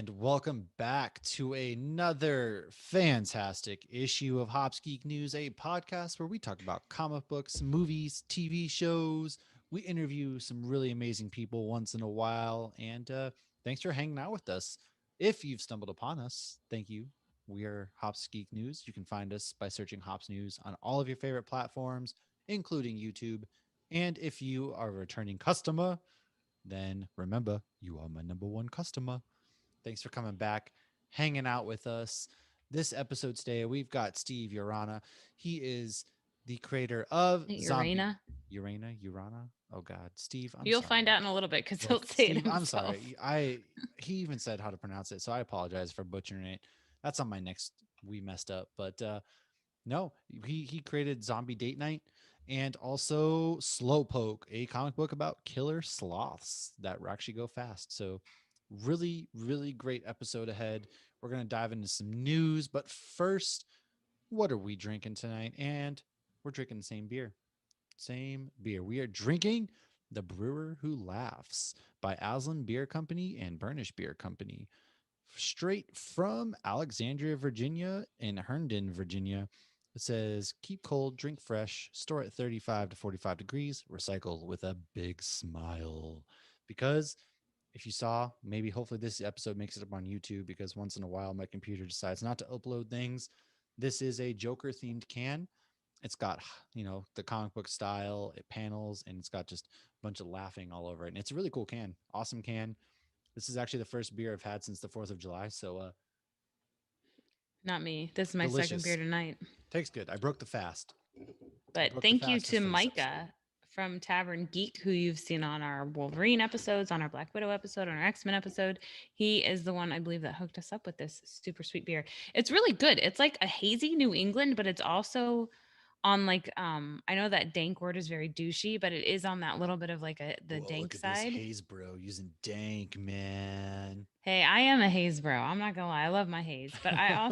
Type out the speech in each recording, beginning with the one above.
and welcome back to another fantastic issue of Hops Geek News, a podcast where we talk about comic books, movies, TV shows. We interview some really amazing people once in a while, and thanks for hanging out with us. If you've stumbled upon us, thank you. We are Hops Geek News. You can find us by searching Hops News on all of your favorite platforms, including YouTube. And if you are a returning customer, then remember, you are my number one customer. Thanks for coming back, hanging out with us. This episode today, we've got Steve Urana. He is the creator of Zombie Urana. Urana. Oh God, Steve, I'm You'll find sorry. out in a little bit because Well, he'll say it Steve, I'm himself. sorry. He even said how to pronounce it, so I apologize for butchering it. That's on my next. We messed up, but no, he created Zombie Date Night and also Slowpoke, a comic book about killer sloths that actually go fast. So really great episode ahead. We're going to dive into some news, but first, what are we drinking tonight? And we're drinking the same beer. Same beer. We are drinking The Brewer Who Laughs by Aslan Beer Company and Burnish Beer Company, straight from Alexandria, Virginia, and Herndon, Virginia. It says, keep cold, drink fresh, store at 35 to 45 degrees, recycle with a big smile. Because if you saw, maybe hopefully this episode makes it up on YouTube because once in a while my computer decides not to upload things. This is a Joker themed can. It's got, the comic book style, it panels, and it's got just a bunch of laughing all over it. And it's a really cool can. Awesome can. This is actually the first beer I've had since the 4th of July. So Not me. This is my second beer delicious. tonight. Tastes good. I broke the fast. I But broke the thank you fast to just for this episode. Micah from Tavern Geek, who you've seen on our Wolverine episodes, on our Black Widow episode, on our X-Men episode. He is the one, I believe, that hooked us up with this super sweet beer. It's really good. It's like a hazy New England, but it's also on like I know that dank word is very douchey, but it is on that little bit of like the Whoa, dank look at this side. haze, bro. Using dank, man. Hey, I am a haze bro. I'm not gonna lie. I love my haze, but I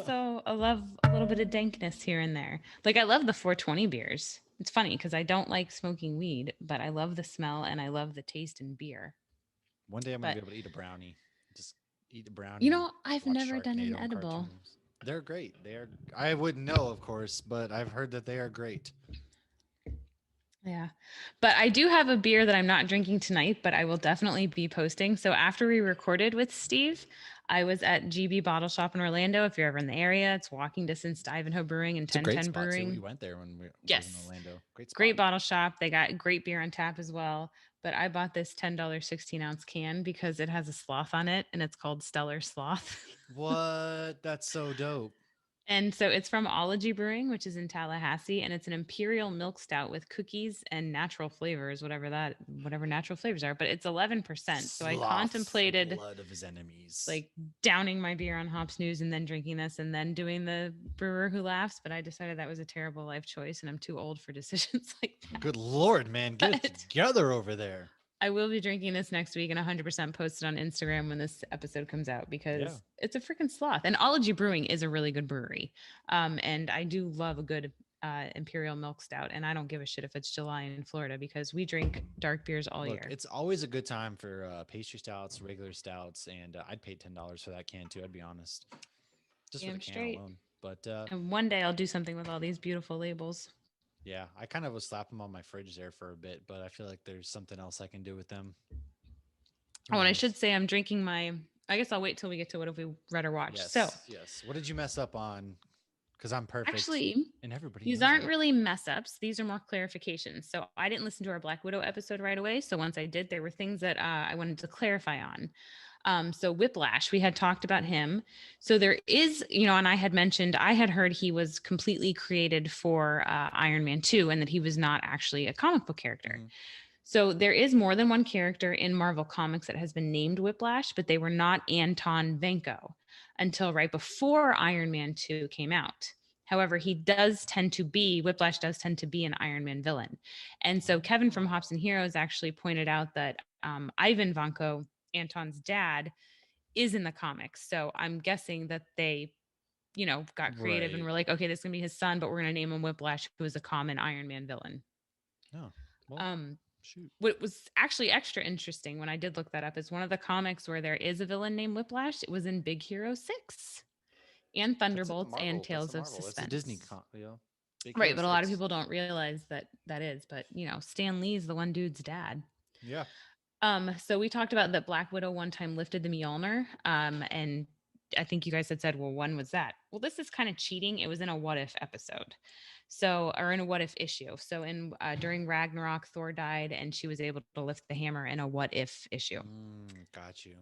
love a little bit of dankness here and there. Like I love the 420 beers. It's funny because I don't like smoking weed, but I love the smell and I love the taste in beer. One day I'm going to But be able to eat a brownie. Just eat a brownie you and know, I've watch never done an Sharknado and edible. cartoons. They're great. They're I wouldn't know, of course, but I've heard that they are great. Yeah. But I do have a beer that I'm not drinking tonight, but I will definitely be posting. So after we recorded with Steve, I was at GB Bottle Shop in Orlando. If you're ever in the area, it's walking distance to Ivanhoe Brewing and It's a great 1010 spot too. We Brewing. went there when I was in Yes. Orlando. Great Great spot. bottle shop. They got great beer on tap as well. But I bought this $10 16-ounce can because it has a sloth on it and it's called Stellar Sloth. What? That's so dope. And so it's from Ology Brewing, which is in Tallahassee, and it's an imperial milk stout with cookies and natural flavors, whatever natural flavors are, but it's 11%. So I Sloths, the contemplated blood of his enemies. like downing my beer on Hops News and then drinking this and then doing the brewer who laughs, but I decided that was a terrible life choice and I'm too old for decisions like Good Lord, man. Get it that. together over there. I will be drinking this next week and 100% post it on Instagram when this episode comes out Yeah. because it's a freaking sloth. And Ology Brewing is a really good brewery. And I do love a good imperial milk stout. And I don't give a shit if it's July in Florida because we drink dark beers all Look, year. it's always a good time for pastry stouts, regular stouts, and I'd pay $10 for that can too. I'd be honest, just for the Damn can straight. alone. But And one day I'll do something with all these beautiful labels. yeah, I kind of was slap them on my fridge there for a bit, but I feel like there's something else I can do with them. Who Oh, and I should knows? say I'm drinking my. I guess I'll wait till we get to what have we read or watched. So Yes, yes. What did you mess up on? Because I'm perfect, actually, and everybody these knows aren't it. really mess ups. These are more clarifications. So I didn't listen to our Black Widow episode right away. So once I did, there were things that I wanted to clarify on. So Whiplash, we had talked about him. So there is, and I had mentioned, I had heard he was completely created for Iron Man 2 and that he was not actually a comic book character. Mm-hmm. So there is more than one character in Marvel Comics that has been named Whiplash, but they were not Anton Vanko until right before Iron Man 2 came out. However, Whiplash does tend to be an Iron Man villain. And so Kevin from Hops and Oh, Heroes actually pointed out that Ivan Vanko, Anton's dad, is in the comics. So I'm guessing that they, got creative and right. were like, okay, this is going to be his son, but we're going to name him Whiplash, who is a common Iron Man villain. No. Well, Um, Shoot. what was actually extra interesting when I did look that up is one of the comics where there is a villain named Whiplash. It was in Big Hero 6 and That's at the Thunderbolts and Marvel. That's the Tales of Marvel. It's a Disney Suspense. Big Right, Hero but a lot of 6. people don't realize that that is. But Stan Lee's the one dude's dad. Yeah. So we talked about that Black Widow one time lifted the Mjolnir. And I think you guys had said, well, when was that? Well, this is kind of cheating. It was in a what if episode. So, or in a what if issue. So in during Ragnarok, Thor died and she was able to lift the hammer in a what if issue. Got you.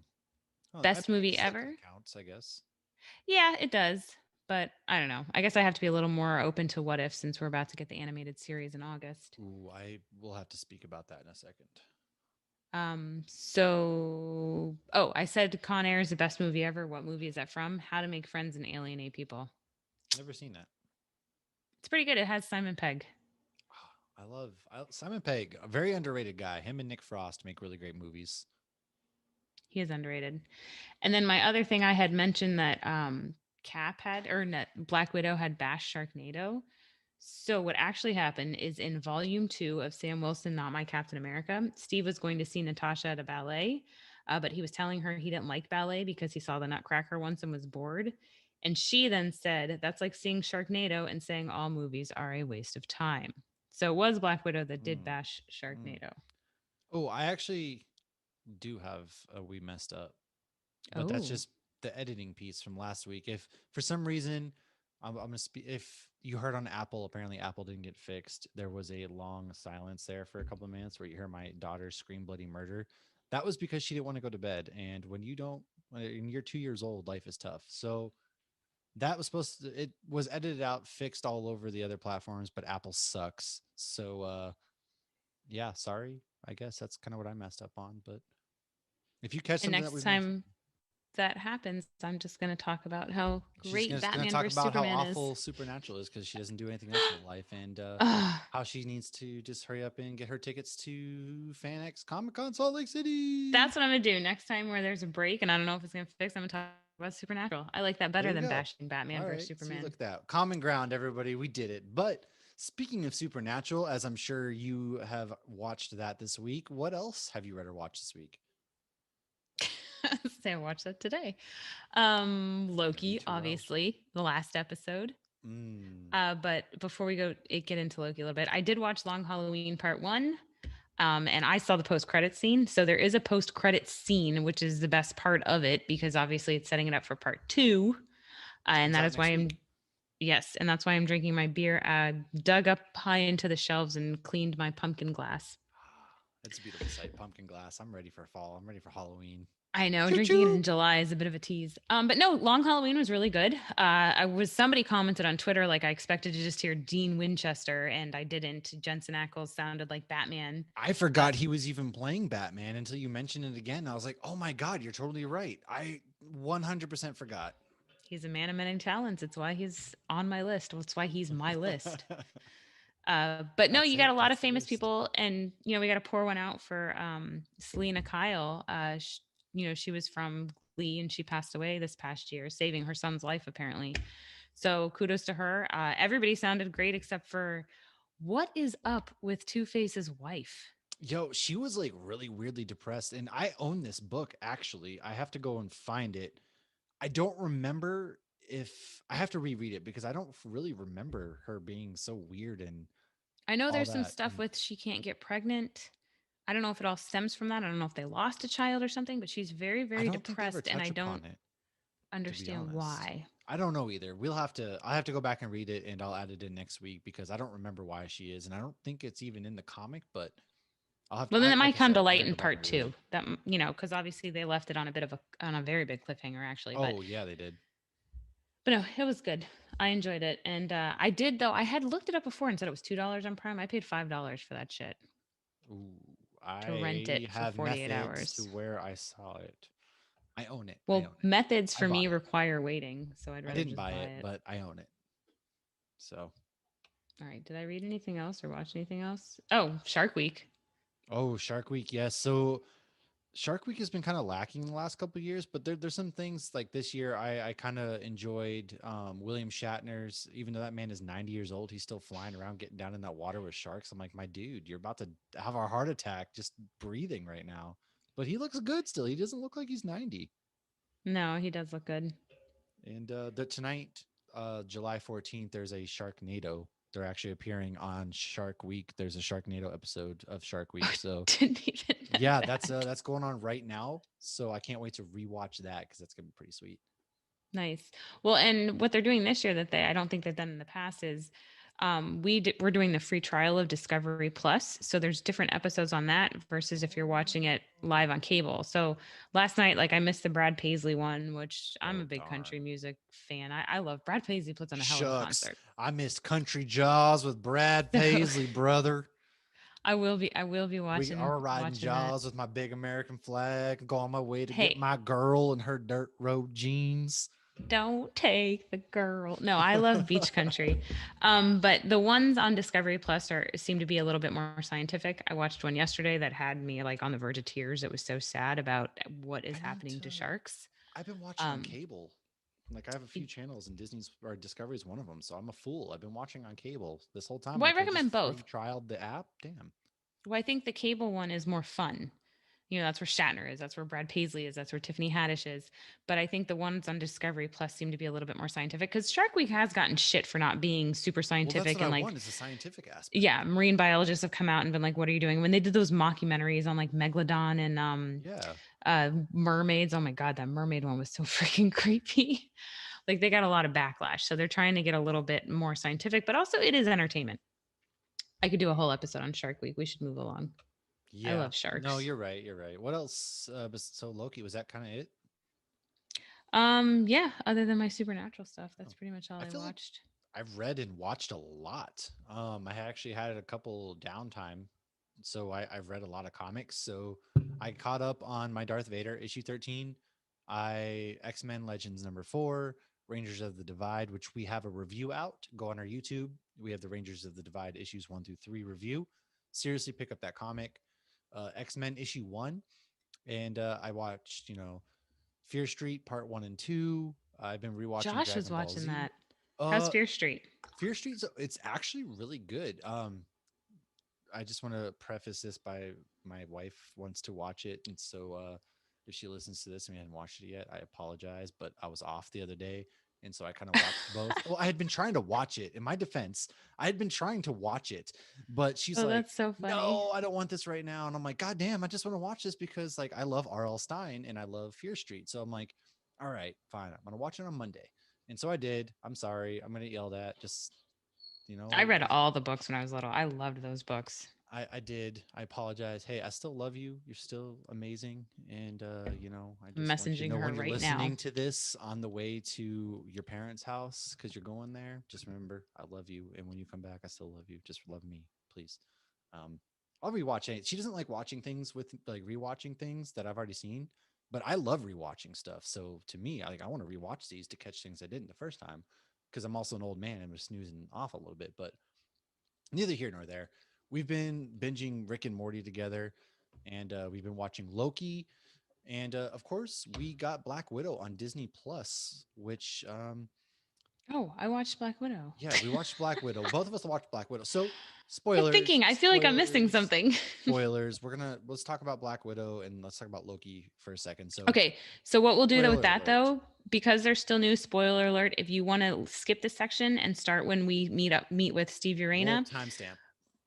Oh, I Best movie guess that kind ever? of counts, I guess. Yeah, it does. But I don't know. I guess I have to be a little more open to what if since we're about to get the animated series in August. Ooh, I will have to speak about that in a second. I said Con Air is the best movie ever. What movie is that from? How to Make Friends and Alienate People. Never seen that. It's pretty good. It has Simon Pegg. I love Simon Pegg, a very underrated guy. Him and Nick Frost make really great movies. He is underrated. And then my other thing I had mentioned that Cap had, or not, Black Widow had bashed Sharknado. So what actually happened is in volume 2 of Sam Wilson, Not My Captain America, Steve was going to see Natasha at a ballet, but he was telling her he didn't like ballet because he saw the Nutcracker once and was bored. And she then said, that's like seeing Sharknado and saying all movies are a waste of time. So it was Black Widow that did Mm, bash mm. Sharknado. Oh, I actually do have a We Messed Up, but that's Oh, just the editing piece from last week. If for some reason, I'm gonna speak. If you heard on Apple, apparently Apple didn't get fixed. There was a long silence there for a couple of minutes where you hear my daughter scream bloody murder. That was because she didn't want to go to bed. And when you're 2 years old, life is tough. So that was it was edited out, fixed all over the other platforms, but Apple sucks. So yeah, sorry. I guess that's kind of what I messed up on. But if you catch and something that next we mentioned, time that happens, I'm just going to talk about how she's great gonna Batman talk versus about how Superman is. awful Supernatural is because she doesn't do anything else in her life, and Ugh, how she needs to just hurry up and get her tickets to FanX Comic Con Salt Lake City. that's what I'm going to do next time where there's a break and I don't know if it's going to fix. I'm going to talk about Supernatural. I like that There better you than go. bashing Batman All versus right, see, look Superman. at that common ground, everybody. We did it. But speaking of Supernatural, as I'm sure you have watched that this week, what else have you read or watched this week? Say I watched that today. Me Loki, too. Well. obviously, the last episode. Mm. But before we get into Loki a little bit, I did watch Long Halloween Part One. And I saw the post credit scene. So there is a post credit scene, which is the best part of it because obviously it's setting it up for part two. And Comes that out is why next week. yes, and that's why I'm drinking my beer. Dug up high into the shelves and cleaned my pumpkin glass. It's a beautiful sight. Pumpkin glass. I'm ready for fall. I'm ready for Halloween. I know Choo drinking it choo. in July is a bit of a tease. But no, Long Halloween was really good. Somebody commented on Twitter like I expected to just hear Dean Winchester, and I didn't. Jensen Ackles sounded like Batman. I forgot he was even playing Batman until you mentioned it again. I was like, oh my God, you're totally right. I 100% forgot. He's a man of many talents. It's why he's on my list. It's why he's my list. But no, That's you got a it. lot of That's the famous list. people, and we got to pour one out for Selena Kyle. She was from Glee, and she passed away this past year, saving her son's life apparently. So kudos to her. Everybody sounded great except for what is up with Two Face's wife. Yo, she was like really weirdly depressed. And I own this book, actually. I have to go and find it. I don't remember if I have to reread it because I don't really remember her being so weird and I know all there's some that. stuff And with she can't get pregnant. I don't know if it all stems from that. I don't know if they lost a child or something, but she's very, I very don't think they ever depressed, and I touch don't upon it, to be understand honest. why. I don't know either. I have to go back and read it and I'll add it in next week because I don't remember why she is. And I don't think it's even in the comic, but I'll have to, Well, then it like might I come to said, I light gotta in go back part and read two. it. That because obviously they left it on a very big cliffhanger, actually. But Oh, yeah, they did. no, it was good. I enjoyed it, and I did though. I had looked it up before and said it was $2 on Prime. I paid $5 for that shit Ooh, to rent I it for have 48 methods to hours. where I saw it. I own it. I Well, own it. methods I for me bought it. require waiting, so I'd I rather didn't just buy buy it, it. but I own it. So, All right. Did I read anything else or watch anything else? Oh, Shark Week. oh, Shark Week. Yes. So Shark Week has been kind of lacking the last couple of years, but there's some things like this year I kind of enjoyed William Shatner's, even though that man is 90 years old, he's still flying around getting down in that water with sharks. I'm like, my dude, you're about to have a heart attack just breathing right now. But he looks good still. He doesn't look like he's 90. No, he does look good. And tonight, July 14th, there's a Sharknado. They're actually appearing on Shark Week. There's a Sharknado episode of Shark Week. So Didn't even know yeah, that. that's going on right now. So I can't wait to rewatch that because that's gonna be pretty sweet. Nice. Well, and what they're doing this year that I don't think they've done in the past is we're doing the free trial of Discovery Plus. So there's different episodes on that versus if you're watching it live on cable. So last night, like I missed the Brad Paisley one, which I'm Oh a big darn. country music fan. I love Brad Paisley puts on a hell of a Shucks. concert. I missed Country Jaws with Brad So Paisley, brother. I will be We watching are riding watching that. Jaws with my big American flag. Go on my way to get Hey, my girl and her dirt road jeans. don't take the girl. No, I love beach country. But the ones on Discovery Plus are seem to be a little bit more scientific. I watched one yesterday that had me like on the verge of tears. It was so sad about what is I need happening to. to sharks. I've been watching on Um, cable. Like I have a few channels and Disney's or Discovery's one of them. So I'm a fool. I've been watching on cable this whole time. I well, I could have just recommend free both. trialed the app. Damn. Well, I think the cable one is more fun. You know, that's where Shatner is. That's where Brad Paisley is. That's where Tiffany Haddish is. But I think the ones on Discovery Plus seem to be a little bit more scientific because Shark Week has gotten shit for not being super Well, that's scientific what I and want like, is the scientific aspect. yeah, marine biologists have come out and been like, "What are you doing?" When they did those mockumentaries on like megalodon and Yeah. mermaids. Oh my god, that mermaid one was so freaking creepy. Like they got a lot of backlash, so they're trying to get a little bit more scientific, but also it is entertainment. I could do a whole episode on Shark Week. We should move along. I Yeah. love No, sharks. you're right. You're right. What else? So Loki, was that kind of it? Yeah, other than my supernatural stuff, Oh. that's pretty much all I I feel like watched. I've read and watched a lot. I actually had a couple downtime, so I've read a lot of comics. So I caught up on my Darth Vader issue 13. I X-Men Legends number 4, Rangers of the Divide, which we have a review out. Go on our YouTube. We have the Rangers of the Divide issues 1 through 3 review. Seriously, pick up that comic. X-Men issue 1, and I watched Fear Street Part 1 and 2. I've been rewatching Josh was Dragon Ball watching Z. that. How's Uh, Fear Street? Fear Street, it's actually really good. I just want to preface this by my wife wants to watch it, and so if she listens to this and we hadn't watched it yet, I apologize. But I was off the other day, and so I kind of watched both. Well, I had been trying to watch it. In my defense, I had been trying to watch it, but she's Oh, like, that's so funny. "No, I don't want this right now." And I'm like, "God damn, I just want to watch this because like I love R.L. Stein and I love Fear Street." So I'm like, "All right, fine. I'm gonna watch it on Monday." And so I did. I'm sorry. I'm gonna yell at. Just I read all the books when I was little. I loved those books. I did. I apologize. Hey, I still love you. You're still amazing. And I I'm just want you to messaging know her when you're right now. listening to this on the way to your parents' house because you're going there, just remember I love you. And when you come back, I still love you. Just love me, please. Um, I'll rewatch it. She doesn't like watching things with like rewatching things that I've already seen, but I love rewatching stuff. So to me, I want to rewatch these to catch things I didn't the first time because I'm also an old man and was snoozing off a little bit, but neither here nor there. We've been binging Rick and Morty together, and we've been watching Loki, and of course, we got Black Widow on Disney Plus, which Oh, I watched Black Widow. yeah, we watched Black Widow. Both of us watched Black Widow. So I'm thinking, I feel like I'm missing spoilers, something. spoilers. Let's talk about Black Widow and let's talk about Loki for a second. So Okay, so what we'll do though with spoiler that alert. though, because there's still new spoiler alert, if you want to skip this section and start when we meet with Steve We'll Urena, timestamp.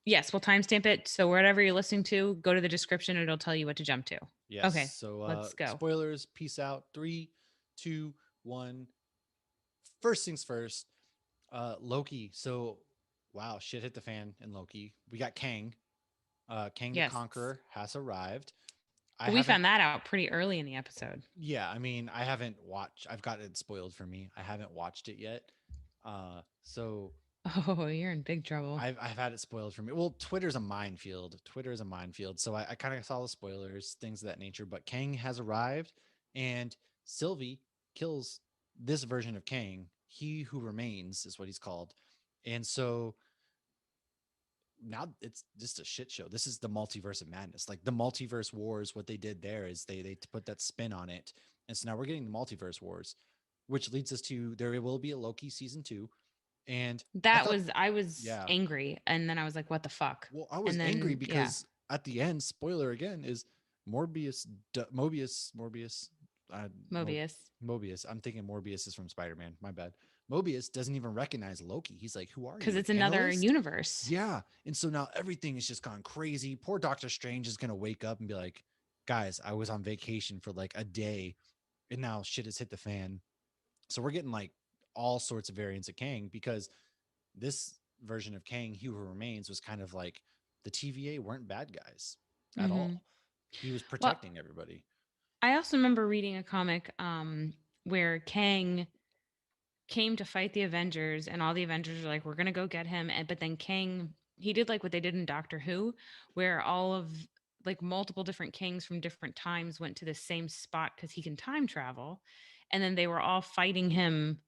yes, we'll timestamp it. So wherever you're listening to, go to the description, it'll tell you what to jump to. Yes. Okay, So let's go. spoilers. Peace out. 3, 2, 1. First things first. Loki. So, wow, shit hit the fan in Loki. We got Kang. Kang the Yes. Conqueror has arrived. I But we haven't. found that out pretty early in the episode. Yeah, I mean, I haven't watched. I've got it spoiled for me. I haven't watched it yet. So Oh, you're in big trouble. I've had it spoiled for me. Well, Twitter's a minefield. Twitter is a minefield. So I kind of saw the spoilers, things of that nature. But Kang has arrived, and Sylvie kills this version of Kang. He who remains is what he's called. And so now it's just a shit show. This is the multiverse of madness. Like the multiverse wars, what they did there is they put that spin on it. And so now we're getting the multiverse wars, which leads us to there will be a Loki season 2. And I thought, I was yeah, angry, and then I was like, what the fuck? well, I was And angry then yeah, because at the end, spoiler again, is Mobius, uh, Mo- Mobius. Mobius. I'm thinking Morbius is from Spider-Man. My bad. Mobius doesn't even recognize Loki. He's like, "Who are Because you, an it's another analyst?" universe. Yeah. And so now everything is just gone crazy. Poor Doctor Strange is gonna wake up and be like, "Guys, I was on vacation for like a day, and now shit has hit the fan." So we're getting like all sorts of variants of Kang because this version of Kang, He Who Remains, was kind of like the TVA weren't bad guys at Hmm. all. He was Well, protecting everybody. I also remember reading a comic where Kang came to fight the Avengers, and all the Avengers were like, "We're gonna go get him," and but then Kang, he did like what they did in Doctor Who, where all of like multiple different Kangs from different times went to the same spot because he can time travel, and then they were all fighting him,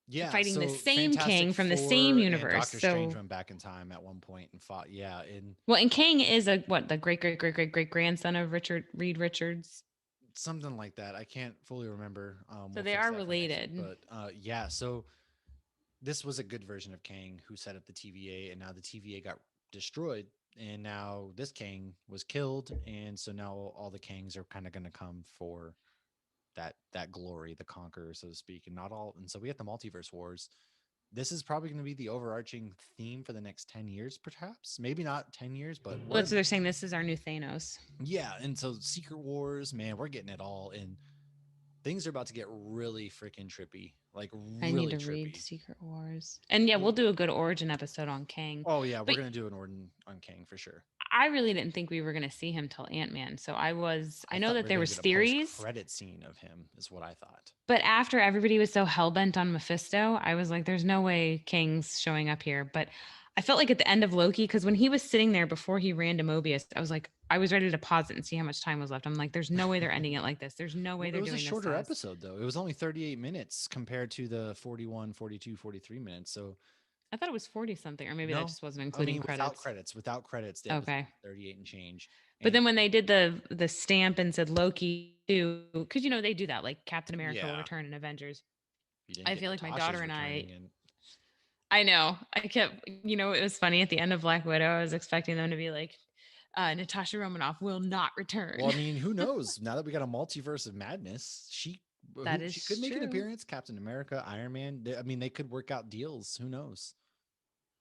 Yeah, fighting the so same Fantastic Kang from the same Four and universe. Doctor Strange So, went back in time at one point and fought. Yeah, and well, and Kang is a what, the great grandson of Richard Reed Richards. something like that. I can't fully remember. So We'll they fix are that for next week. related. But yeah, so this was a good version of Kang who set up the TVA, and now the TVA got destroyed, and now this Kang was killed, and so now all the Kangs are kind of going to come for that glory, the conqueror, so to speak, and not all. And so we have the multiverse wars. This is probably going to be the overarching theme for the next 10 years, perhaps. Maybe not 10 years, but Well, that's what they're saying. This is our new Thanos. yeah. And so Secret Wars, man, we're getting it all. And things are about to get really freaking trippy, like I need really to read trippy. Secret Wars. And yeah, we'll do a good origin episode on Kang. Oh yeah, we're But gonna do an Orden on Kang for sure. I really didn't think we were going to see him till Ant-Man. So I I know thought that we were there gonna was get a post theories, credit scene of him, is what I thought. but after everybody was so hell-bent on Mephisto, I was like, there's no way Kang's showing up here. But I felt like at the end of Loki, because when he was sitting there before he ran to Mobius, I was like, I was ready to pause it and see how much time was left. I'm like, there's no way they're ending it like this. There's no way Well, it they're was a doing this shorter to us. episode though. It was only 38 minutes compared to the 41, 42, 43 minutes. So I thought it was 40 something, or maybe that no, just wasn't I including mean credits. without credits, the episode Okay. was 38 and change. But And then when they did the stamp and said Loki too, because they do that, like Captain America will yeah, return in Avengers. you didn't I get feel like my Natasha's daughter and returning, and I know, I kept, it was funny at the end of Black Widow. I was expecting them to be like, Natasha Romanoff will not return. well, I mean, who knows? Now that we got a multiverse of madness, That she could is make an true. appearance. Captain America, Iron Man. I mean, they could work out deals. Who knows?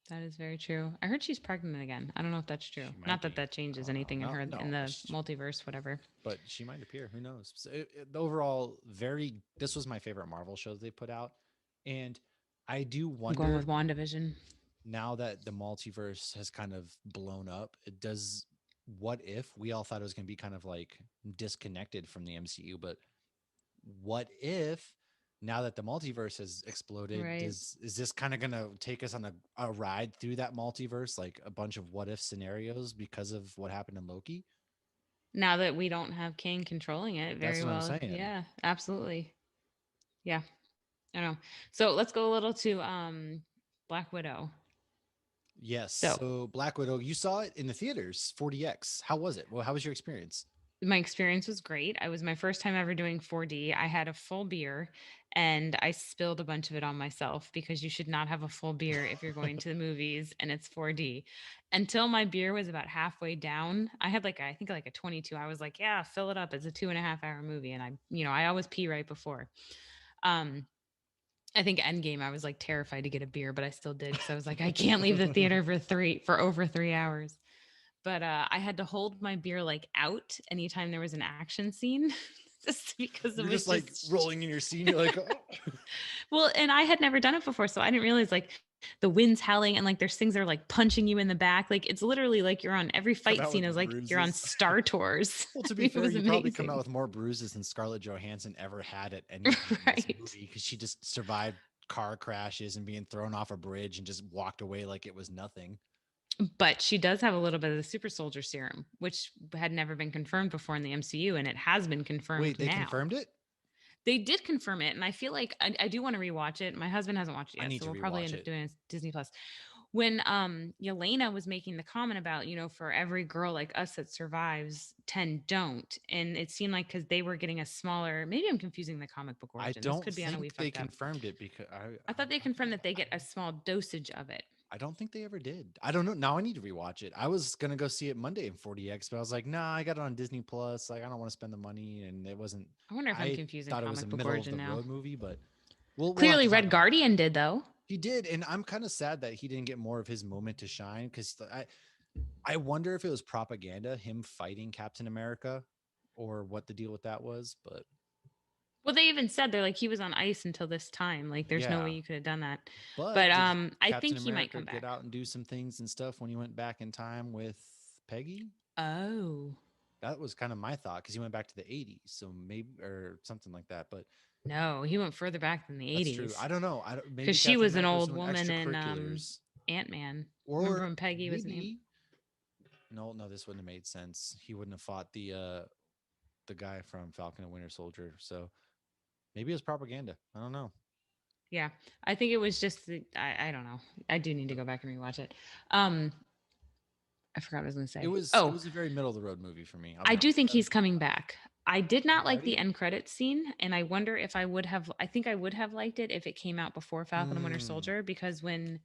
That is very true. I heard she's pregnant again. I don't know if that's true. She might Not that be. that I changes don't know. anything in No, her in no, the multiverse, whatever. but she might appear. Who knows? So overall, very. This was my favorite Marvel show they put out, and I do I'm going wonder with WandaVision. now that the multiverse has kind of blown up. It does. What if we all thought it was going to be kind of like disconnected from the MCU, but what if now that the multiverse has exploded, Right. is this kind of going to take us on a ride through that multiverse, like a bunch of what if scenarios because of what happened in Loki? Now that we don't have Kang controlling it That's very what I'm well. saying. Yeah, absolutely. Yeah. I know. So let's go a little to Black Widow. Yes. So So Black Widow, you saw it in the theaters, 4DX. How was it? Well, how was your experience? my experience was great. I was my first time ever doing 4D. I had a full beer and I spilled a bunch of it on myself because you should not have a full beer if you're going to the movies and it's 4D. Until my beer was about halfway down, I had like I think like a 22. I was like, yeah, fill it up. It's a 2.5 hour movie, and I always pee right before. Um, I think Endgame, I was like terrified to get a beer, but I still did because I was like, I can't leave the theater for over 3 hours. But I had to hold my beer like out anytime there was an action scene, just because it You're was just like just rolling in your seat. You're like, oh. well, and I had never done it before, so I didn't realize like the wind's howling and like there's things that are like punching you in the back. Like it's literally like you're on every Come fight out scene with is like you're on bruises. Star Tours. Well, to I be mean, it fair, was you probably come out amazing. with more bruises than Scarlett Johansson ever had at any time in this Right. movie because she just survived car crashes and being thrown off a bridge and just walked away like it was nothing. But she does have a little bit of the super soldier serum, which had never been confirmed before in the MCU, and it has been confirmed Wait, they now. confirmed it? They did confirm it, and I feel like I do want to rewatch it. My husband hasn't watched it I yet, need so to we'll probably rewatch end up it. doing it Disney Plus. when Yelena was making the comment about, for every girl like us that survives, 10 don't. And it seemed like because they were getting a smaller, maybe I'm confusing the comic book I origin. This don't could be on a We think they Fucked Up. confirmed it because I thought they confirmed that they get a small dosage of it. I don't think they ever did. I don't know. Now I need to rewatch it. I was gonna go see it Monday in 40X, but I was like, nah, I got it on Disney Plus. Like, I don't want to spend the money, and it wasn't. I wonder if I'm I confusing thought it was a comic book middle of origin the now. road movie, but we'll have Clearly, to talk Red about it. Guardian did, though. He did, and I'm kind of sad that he didn't get more of his moment to shine because I wonder if it was propaganda, him fighting Captain America, or what the deal with that was. But Well, they even said they're like he was on ice until this time. Like, there's no way yeah, you could have done that. But but did I Captain think he might America come get back. out and do some things and stuff when he went back in time with Peggy? Oh That was kind of my thought because he went back to the 80s, so maybe or something like that. But no, he went further back than the that's true. 80s I don't know. I don't, because maybe she Captain was an America was old doing woman in extracurriculars, Ant Man. Remember or when Peggy was an Ant? maybe no, this wouldn't have made sense. He wouldn't have fought the guy from Falcon and Winter Soldier. So maybe it was propaganda. I don't know. Yeah, I think it was just I don't know. I do need to go back and rewatch it. Um, I forgot what I was going to It say. was it Oh, was a very middle of the road movie for me. I'll I be do honest. think he's coming back. I did not like the Already? end credits scene, and I wonder if I would have. I think I would have liked it if it came out before Falcon and Winter Mm, Soldier, because when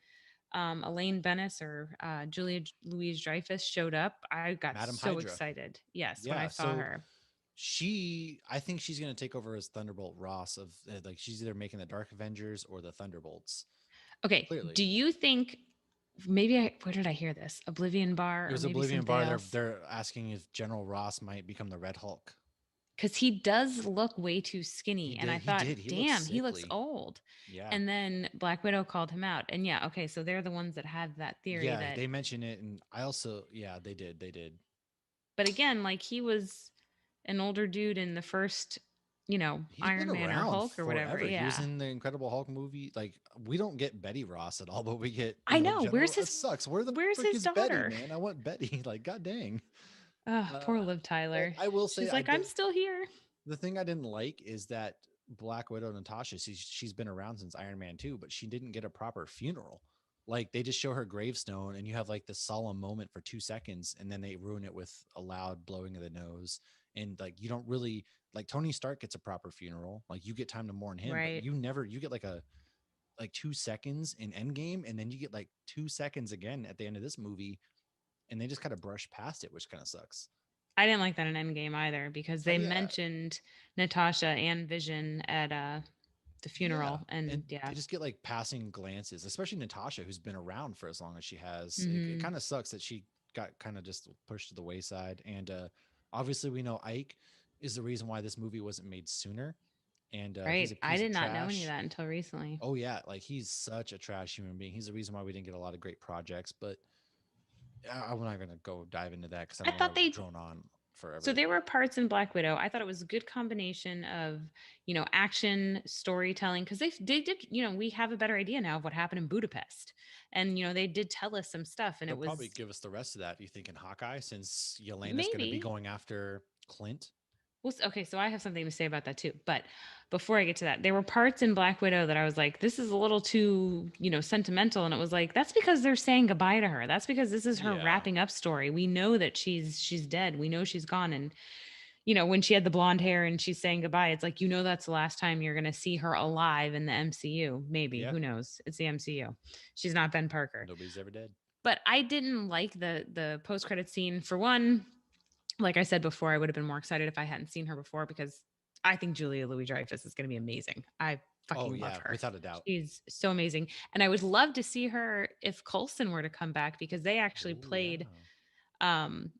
Elaine Bennis or Julia Louise Dreyfus showed up, I got Madam so Hydra. excited. Yes, when I Yeah. saw So her. I think she's gonna take over as Thunderbolt Ross of like she's either making the Dark Avengers or the Thunderbolts. Okay, Clearly, do you think maybe where did I hear this? Oblivion Bar it or was maybe Oblivion something Bar. else? They're asking if General Ross might become the Red Hulk. Because he does look way too skinny. He And I did. He thought, did. He looks damn, he looks sickly. old. Yeah. And then Black Widow called him out. And yeah, okay, so they're the ones that had that theory Yeah. that, They mentioned it, and I also yeah they did. They did. but again, like he was an older dude in the first, He's been Iron Man or around Hulk or whatever. forever. He was Yeah. in the Incredible Hulk movie. Like we don't get Betty Ross at all, but we get I know. General. It sucks. Where the Where's frick his is Betty, daughter? man? I want Betty. Like god dang. Oh, Uh, poor Liv but Tyler. I will say She's I like, I'm did. still here. The thing I didn't like is that Black Widow Natasha, she's been around since Iron Man 2, but she didn't get a proper funeral. Like they just show her gravestone and you have like this solemn moment for 2 seconds and then they ruin it with a loud blowing of the nose. And like you don't really like Tony Stark gets a proper funeral. Like you get time to mourn him, but Right. you get like 2 seconds in Endgame and then you get like 2 seconds again at the end of this movie and they just kind of brush past it, which kind of sucks. I didn't like that in Endgame either because they Yeah, mentioned Natasha and Vision at the yeah, funeral. And and yeah. they just get like passing glances, especially Natasha, who's been around for as long as she has. It Hmm. kind of sucks that she got kind of just pushed to the wayside. And obviously, we know Ike is the reason why this movie wasn't made sooner. And he's a Right. I piece of did not know any of trash. that until recently. Oh yeah, like he's such a trash human being. He's the reason why we didn't get a lot of great projects. But I'm not gonna go dive into that because I I don't want thought to they drone on So forever. there were parts in Black Widow. I thought it was a good combination of, action, storytelling, because they did, we have a better idea now of what happened in Budapest. And, they did tell us some stuff and They'll it probably was give us the rest of that. You think in Hawkeye, since Yelena's going to be maybe. going after Clint? Well, okay, so I have something to say about that too. But before I get to that, there were parts in Black Widow that I was like, this is a little too, sentimental. And it was like, that's because they're saying goodbye to her. That's because this is her Yeah. wrapping up story. We know that she's dead. We know she's gone. And when she had the blonde hair and she's saying goodbye, it's like, that's the last time you're going to see her alive in the MCU. Maybe, Yeah. who knows? It's the MCU. She's not Ben Parker. Nobody's ever dead. But I didn't like the post credit scene. For one, like I said before, I would have been more excited if I hadn't seen her before because I think Julia Louis Dreyfus is going to be amazing. I Oh fucking love yeah, her. without a doubt. She's so amazing. And I would love to see her if Coulson were to come back because they actually Oh yeah. played um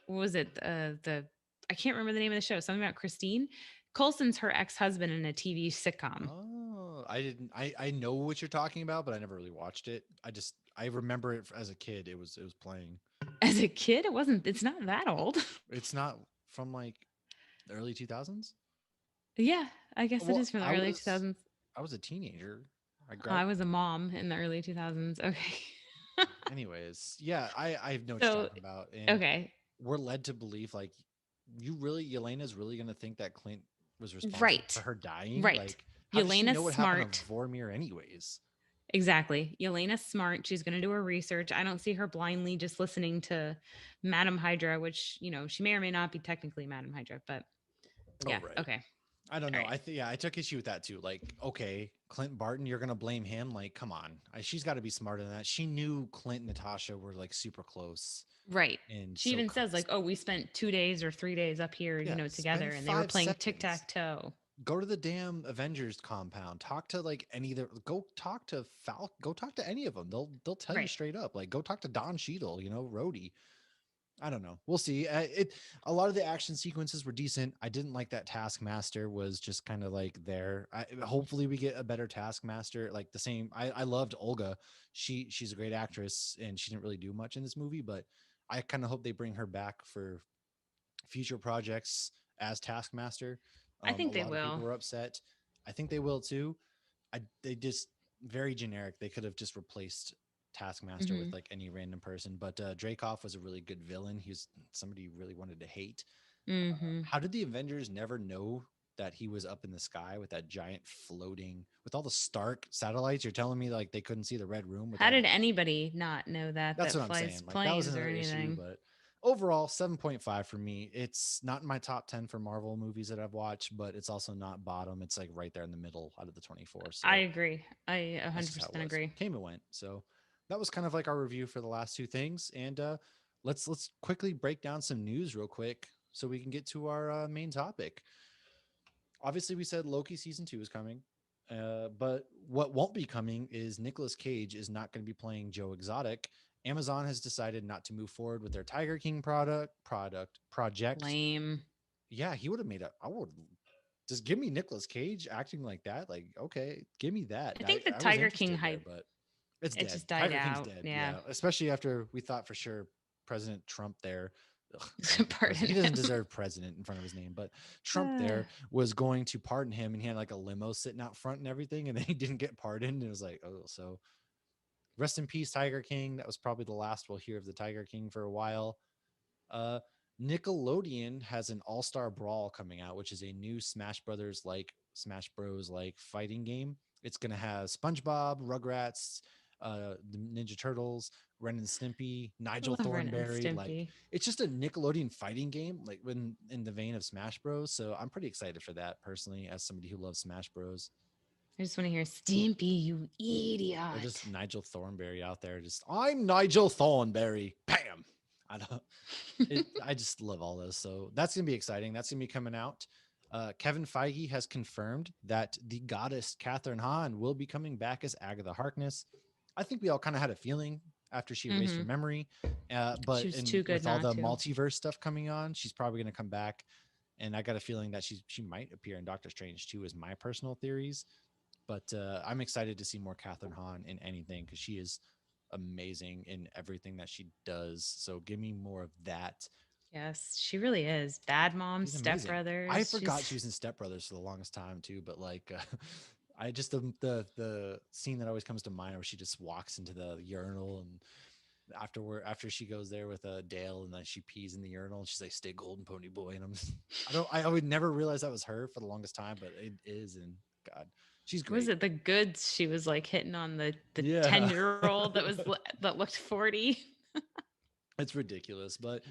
what was it? The I can't remember the name of the show. Something about Christine. Coulson's her ex-husband in a TV sitcom. Oh, I didn't. I know what you're talking about, but I never really watched it. I remember it as a kid. It was playing. As a kid, it's not that old. It's not from like the early 2000s. Yeah, I guess it Well, is from the early 2000s. I was a teenager. I I grabbed. was a mom in the early 2000s. Okay. Anyways, yeah, I know what you're So, talking about, and okay. we're led to believe like Yelena's really gonna think that Clint was responsible for Right. her dying. Right. Like, how does she Yelena's know what happened smart. to Vormir anyways? Exactly. Yelena's smart. She's going to do her research. I don't see her blindly just listening to Madam Hydra, which, she may or may not be technically Madam Hydra, but Oh, yeah. right. Okay. I don't All know. right. Yeah, I took issue with that too. Like, okay, Clint Barton, you're gonna blame him? Like, come on. She's got to be smarter than that. She knew Clint and Natasha were like super close Right. and She so even says, like, oh, we spent 2 days or 3 days up here, yeah. together, Spend and they were five playing tic seconds. tac toe. Go to the damn Avengers compound. Talk to like any of the. Go talk to Falk. Go talk to any of them. They'll tell you Right. straight up. Like, go talk to Don Cheadle. Rhodey. I don't know. We'll see. A lot of the action sequences were decent. I didn't like that Taskmaster was just kind of like there. Hopefully we get a better Taskmaster. Like the same. I loved Olga. She's a great actress and she didn't really do much in this movie, but I kind of hope they bring her back for future projects as Taskmaster. I A think they lot of people will. were upset. I think they will too. They just very generic. They could have just replaced Taskmaster Hmm. with like any random person. But Dreykov was a really good villain. He was somebody you really wanted to hate. Hmm. How did the Avengers never know that he was up in the sky with that giant floating with all the Stark satellites? You're telling me like they couldn't see the Red Room with How all the. did anybody not know that That's that what I'm flies saying. Like that was planes or another issue, anything? but overall 7.5 for me. It's not in my top 10 for Marvel movies that I've watched, but it's also not bottom. It's like right there in the middle out of the 24. I So agree. I that's just how it 100% was. agree. Came and went. So that was kind of like our review for the last two things. And let's quickly break down some news real quick so we can get to our main topic. Obviously, we said Loki season 2 is coming. But what won't be coming is Nicolas Cage is not going to be playing Joe Exotic. Amazon has decided not to move forward with their Tiger King project. Lame. Yeah, he would have made a. I would just give me Nicolas Cage acting like that. Like, okay, give me that. I I think the I was Tiger King interested there, hype, but it's it dead. just died Tiger King's out. dead. Yeah. Yeah, especially after we thought for sure President Trump there. Ugh, I hate Pardon president. He doesn't him. deserve president in front of his name, but Trump there was going to pardon him, and he had like a limo sitting out front and everything, and then he didn't get pardoned. And it was like, oh, so rest in peace, Tiger King. That was probably the last we'll hear of the Tiger King for a while. Uh, Nickelodeon has an All Star Brawl coming out, which is a new Smash Bros like fighting game. It's gonna have SpongeBob, Rugrats, the Ninja Turtles, Ren and Stimpy, I Nigel love Ren and Thornberry. Like Stimpy. it's just a Nickelodeon fighting game, like when in the vein of Smash Bros. So I'm pretty excited for that personally, as somebody who loves Smash Bros. I just want to hear Stimpy, you Or just idiot. Nigel Thornberry out there. Just I'm Nigel Thornberry. Bam. I don't. I just love all those. So that's gonna be exciting. That's gonna be coming out. Kevin Feige has confirmed that the goddess Catherine Hahn will be coming back as Agatha Harkness. I think we all kind of had a feeling after she erased her Hmm. memory, She but was too good with all not the to. multiverse stuff coming on, she's probably going to come back. And I got a feeling that she might appear in Doctor Strange too, is my personal theories. But I'm excited to see more Catherine Hahn in anything because she is amazing in everything that she does. So give me more of that. Yes, she really is. Bad Mom, She's Step amazing. I Brothers. forgot she She's was in Step Brothers for the longest time too, but like I just the scene that always comes to mind where she just walks into the urinal and after she goes there with Dale and then she pees in the urinal and she's like stay golden pony boy and I would never realize that was her for the longest time, but it is. And God, she's was great. it the goods she was like hitting on the Yeah. 10-year-old that looked 40? It's ridiculous. But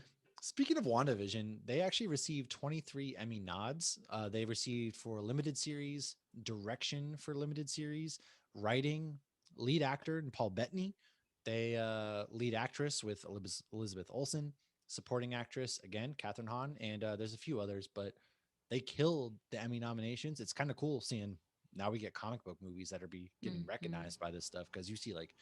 speaking of WandaVision, they actually received 23 Emmy nods. They received for limited series, direction for limited series, writing, lead actor, and Paul Bettany. They lead actress with Elizabeth Olsen, supporting actress again Catherine Hahn, and there's a few others, but they killed the Emmy nominations. It's kind of cool seeing now we get comic book movies that are getting Hmm. recognized by this stuff because you see like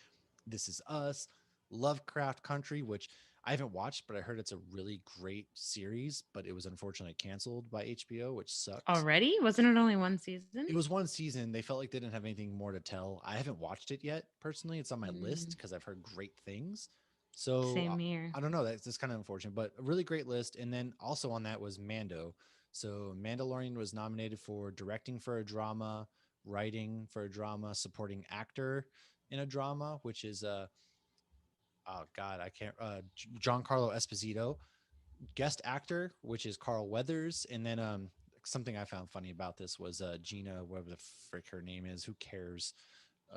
This Is Us, Lovecraft Country, which I haven't watched, but I heard it's a really great series, but it was unfortunately canceled by HBO, which sucked. Already? Wasn't it only one season? It was one season. They felt like they didn't have anything more to tell. I haven't watched it yet personally. It's on my list Mm, because I've heard great things. So same here. I don't know. That's kind of unfortunate, but a really great list. And then also on that was Mando. So Mandalorian was nominated for directing for a drama, writing for a drama, supporting actor in a drama, which is oh God, I can't. Giancarlo Esposito, guest actor, which is Carl Weathers, and then something I found funny about this was Gina, whatever the frick her name is. Who cares?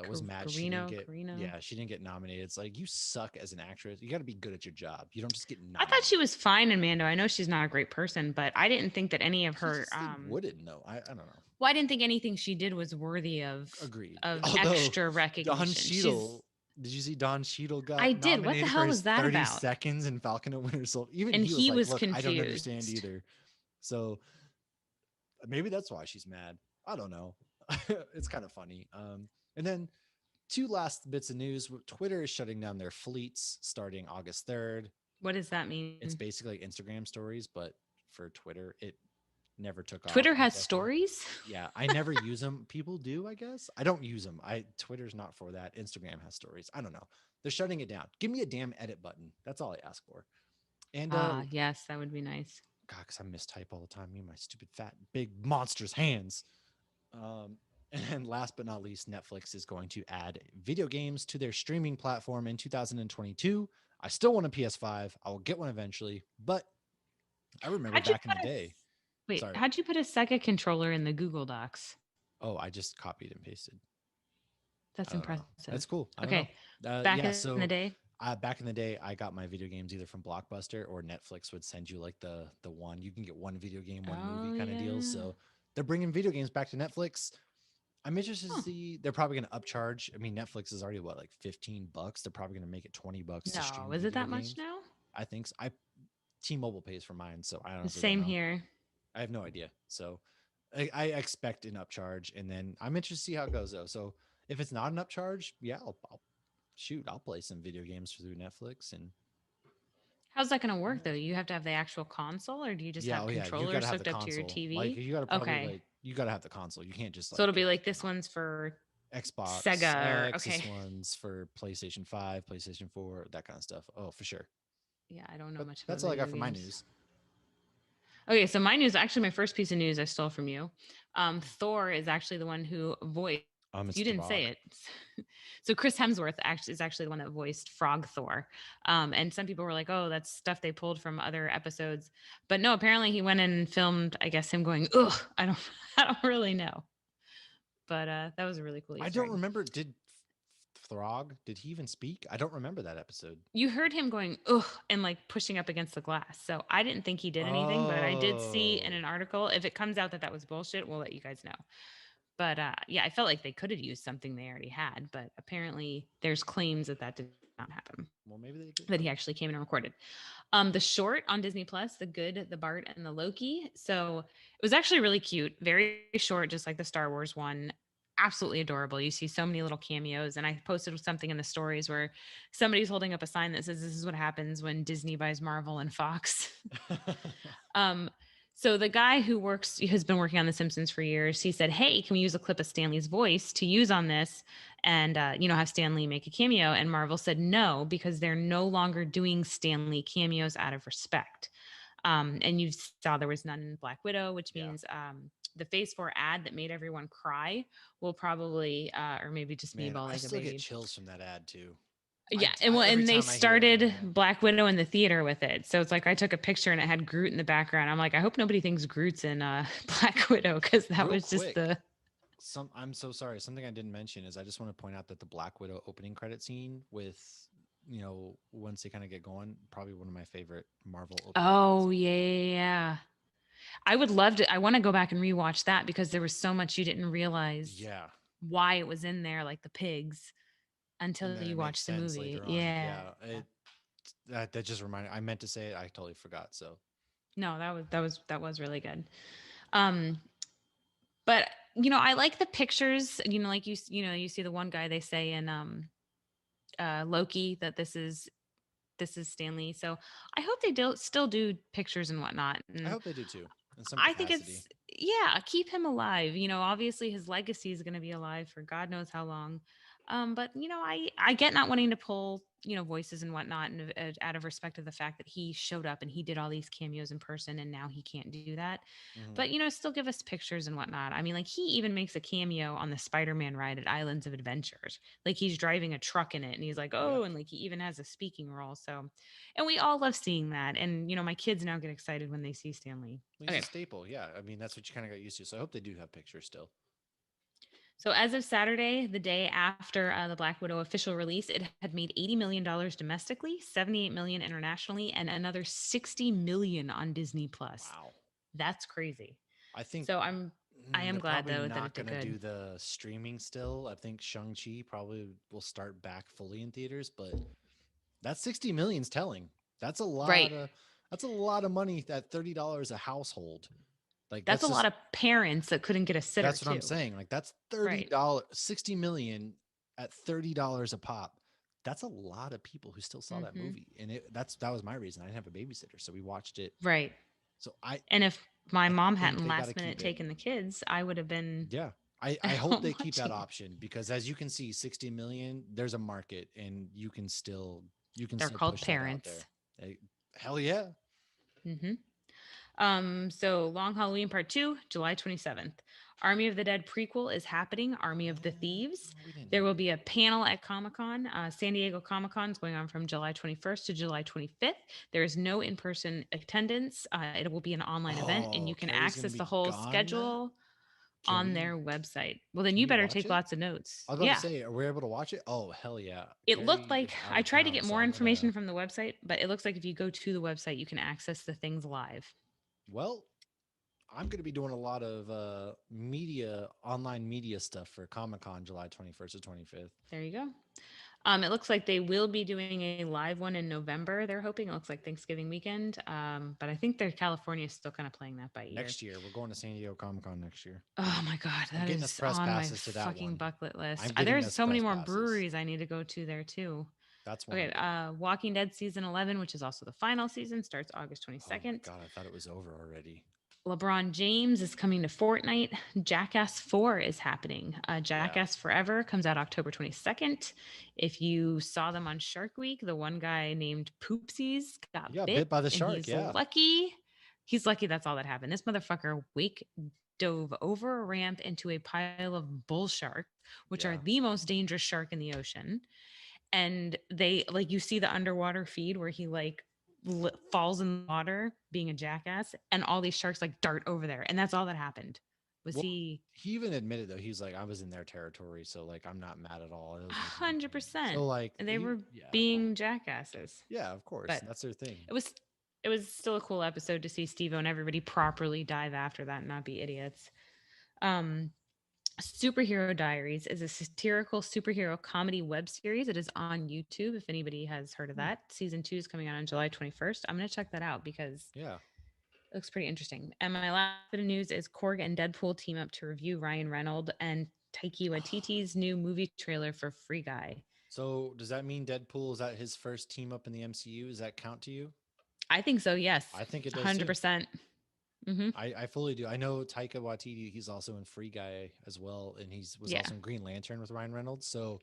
was mad she didn't Carino, get. Carino. Yeah, she didn't get nominated. It's like you suck as an actress. You got to be good at your job. You don't just get I thought she nominated. was fine in Mando. I know she's not a great person, but I didn't think that any of You her just think wouldn't know. I don't know. well, I didn't think anything she did was worthy Agreed. of Although extra Don recognition. Cheadle, did you see Don Cheadle I got did. What the nominated for hell his was that 30 about? seconds in Falcon and Winter Soldier? Even And he was he like, was "Look, I don't understand confused. either." So maybe that's why she's mad. I don't know. It's kind of funny. And then two last bits of news. Twitter is shutting down their fleets starting August 3rd. What does that It's mean? basically Instagram stories, but for Twitter, it never took off. Twitter I'm has guessing. stories? Yeah, I never use them. People do, I guess. I don't use them. Twitter's not for that. Instagram has stories. I don't know. They're shutting it down. Give me a damn edit button. That's all I ask for. And Ah, yes, that would be nice. God, because I mistype all the time. Me and my stupid fat big monstrous hands. Um, and last but not least, Netflix is going to add video games to their streaming platform in 2022. I still want a PS5. I will get one eventually, but I remember How'd you back in put the day. wait, Sorry. how'd you put a Sega controller in the Google Docs? Oh, I just copied and pasted. I That's don't know. That's impressive. cool. I don't know. Okay. Back Yeah. in the So day. back in the day, I got my video games either from Blockbuster or Netflix would send you like the one you can get one video game, one movie Oh kind of deals. yeah. So they're bringing video games back to Netflix. I'm interested to Huh. see. They're probably going to upcharge. I mean, Netflix is already what, like $15. They're probably going to make it $20 to No, stream is it video that much games. now? I think so. T-Mobile pays for mine, so I The honestly don't same know. here. I have no idea. So I expect an upcharge, and then I'm interested to see how it goes though. So if it's not an upcharge, yeah, I'll play some video games through Netflix and How's that going to work though? You have to have the actual console, or do you just yeah, have oh yeah, you got to controllers have the hooked up to your console. Like TV? you got to probably Okay. like you got to have the console. You can't just So like it'll be get like this one's for Xbox Sega or X, this okay. one's for PlayStation 5, PlayStation 4, that kind of stuff. Oh, for sure. Yeah, I don't know But much about that's all I got video for my games. news. Okay, so my news, actually my first piece of news I stole from you. Thor is actually the one who voiced you Mr. didn't say Bog. it. So Chris Hemsworth actually is actually the one that voiced Frog Thor. And some people were like, "Oh, that's stuff they pulled from other episodes." But no, apparently he went in and filmed, I guess him going, "Ugh, I don't I don't really know." But that was a really cool I Easter don't egg. remember. Did Throg? Did he even speak? I don't remember that episode. You heard him going, "Ugh," and like pushing up against the glass. So I didn't think he did anything, but I did see in Oh, an article, if it comes out that that was bullshit, we'll let you guys know. But yeah, I felt like they could have used something they already had, but apparently there's claims that that did not happen, well, maybe they did. that he actually came in and recorded. The short on Disney Plus, The Good, the Bart, and the Loki. So it was actually really cute, very short, just like the Star Wars one. Absolutely adorable. You see so many little cameos. And I posted something in the stories where somebody's holding up a sign that says, "This is what happens when Disney buys Marvel and Fox." Um, so the guy who works has been working on The Simpsons for years. He said, "Hey, can we use a clip of Stanley's voice to use on this, and have Stanley make a cameo?" And Marvel said no, because they're no longer doing Stanley cameos out of respect. And you saw there was none in Black Widow, which Yeah. means the Phase 4 ad that made everyone cry will probably, or maybe just me Man, bawl I like a still get baby. chills from that ad too. Yeah, and well, Every and they time I hear it, I'm like, started man, Black Widow in the theater with it. So it's like I took a picture and it had Groot in the background. I'm like, I hope nobody thinks Groot's in Black Widow, because that real was just quick. the I'm so sorry. Something I didn't mention is I just want to point out that the Black Widow opening credit scene with, once they kind of get going, probably one of my favorite Marvel opening credits. oh yeah. I would love to. I want to go back and rewatch that, because there was so much you didn't realize Yeah. why it was in there, like the pigs, And until then you it makes watch the sense movie. later on. Yeah. Yeah. That just reminded, I meant to say it. I totally forgot. So No, that was really good. Um, but I like the pictures. Like you see the one guy they say in Loki that this is Stanley. So I hope they still do pictures and whatnot. I And hope they do too in some I think capacity. it's, yeah, keep him alive. Obviously his legacy is going to be alive for God knows how long. But I get not wanting to pull voices and whatnot, and out of respect of the fact that he showed up and he did all these cameos in person, and now he can't do that. Hmm. But still give us pictures and whatnot. I mean, like, he even makes a cameo on the Spider-Man ride at Islands of Adventures. Like, he's driving a truck in it, and he's like, Yeah. oh, and like he even has a speaking role. So, and we all love seeing that. And my kids now get excited when they see Stanley. He's Okay. a staple. Yeah. I mean, that's what you kind of got used to. So I hope they do have pictures still. So as of Saturday, the day after the Black Widow official release, it had made $80 million domestically, 78 million internationally, and another 60 million on Disney Plus. Wow. That's crazy. I think So I am they're glad probably though that not it did going to good. do the streaming still. I think Shang-Chi probably will start back fully in theaters, but that 60 million's telling. That's a Right. lot of that's a lot of money at $30 a household. Like That's that's a lot just of parents that couldn't get a sitter that's what I'm too. saying. Like that's Right. $30, 60 million at $30 a pop. That's a lot of people who still saw that Hmm. movie. And that was my reason. I didn't have a babysitter, so we watched it. Right. So I And if my I mom think hadn't they got to last minute keep it. taken the kids, I would have been Yeah. I at hope home they keep that watching it. option because as you can see, 60 million, there's a market and you can They're still called push that out there. parents. Hey, hell yeah. Hmm. So Long Halloween Part 2, July 27th. Army of the Dead prequel is happening, Army of the Thieves. We didn't There know. will be a panel at Comic Con. San Diego Comic Con is going on from July 21st to July 25th. There is no in person attendance. It will be an online event, and you Oh, can Carrie's gonna access the be whole gone. schedule Can on we their website. Well, then can you we better watch take it? lots of notes. I was about to Yeah. say, are we able to watch it? Oh, hell yeah. It looked Carrie like is out I of tried to town, get so more I'm gonna information from the website, but it looks like if you go to the website, you can access the things live. well, I'm gonna be doing a lot of media online media stuff for Comic Con July 21st to 25th. There you go. It looks like they will be doing a live one in November. They're hoping it looks like Thanksgiving weekend. But I think California is still kind of playing that by ear. Next year. We're going to San Diego Comic Con next year. Oh my God, I'm that getting us is press on my passes to that fucking one. bucket list. I'm getting There's us so many press more passes. breweries I need to go to there too. That's one Okay, of them. Walking Dead season 11, which is also the final season, starts August Oh my 22nd. god, I thought it was over already. LeBron James is coming to Fortnite. Jackass 4 is happening. Yeah. Jackass Forever comes out October 22nd. If you saw them on Shark Week, the one guy named Poopsies got You got bit bit by the and shark, he's yeah. lucky. He's lucky that's all that happened. This motherfucker wake dove over a ramp into a pile of bull sharks, which are Yeah. the most dangerous shark in the ocean. And they like you see the underwater feed where he like falls in the water being a jackass and all these sharks like dart over there and that's all that happened was Well, he he even admitted though, he's like, I was in their territory, so like I'm not mad at all. It was just me. So 100% like and they he were yeah. being jackasses. Yeah, of course. But That's their thing. it was it was still a cool episode to see Steve and everybody properly dive after that and not be idiots. um Superhero Diaries is a satirical superhero comedy web series. It is on YouTube. If anybody has heard of Hmm. that, season 2 is coming out on July 21st. I'm going to check that out because Yeah. it looks pretty interesting. And my last bit of news is Korg and Deadpool team up to review Ryan Reynolds and Taiki Waititi's new movie trailer for Free Guy. So does that mean Deadpool is that his first team up in the MCU? Does that count to you? I think so. Yes, I think it does too. 100%. Mm-hmm. I fully do. I know Taika Waititi, he's also in Free Guy as well, and he's was Yeah. also in Green Lantern with Ryan Reynolds. So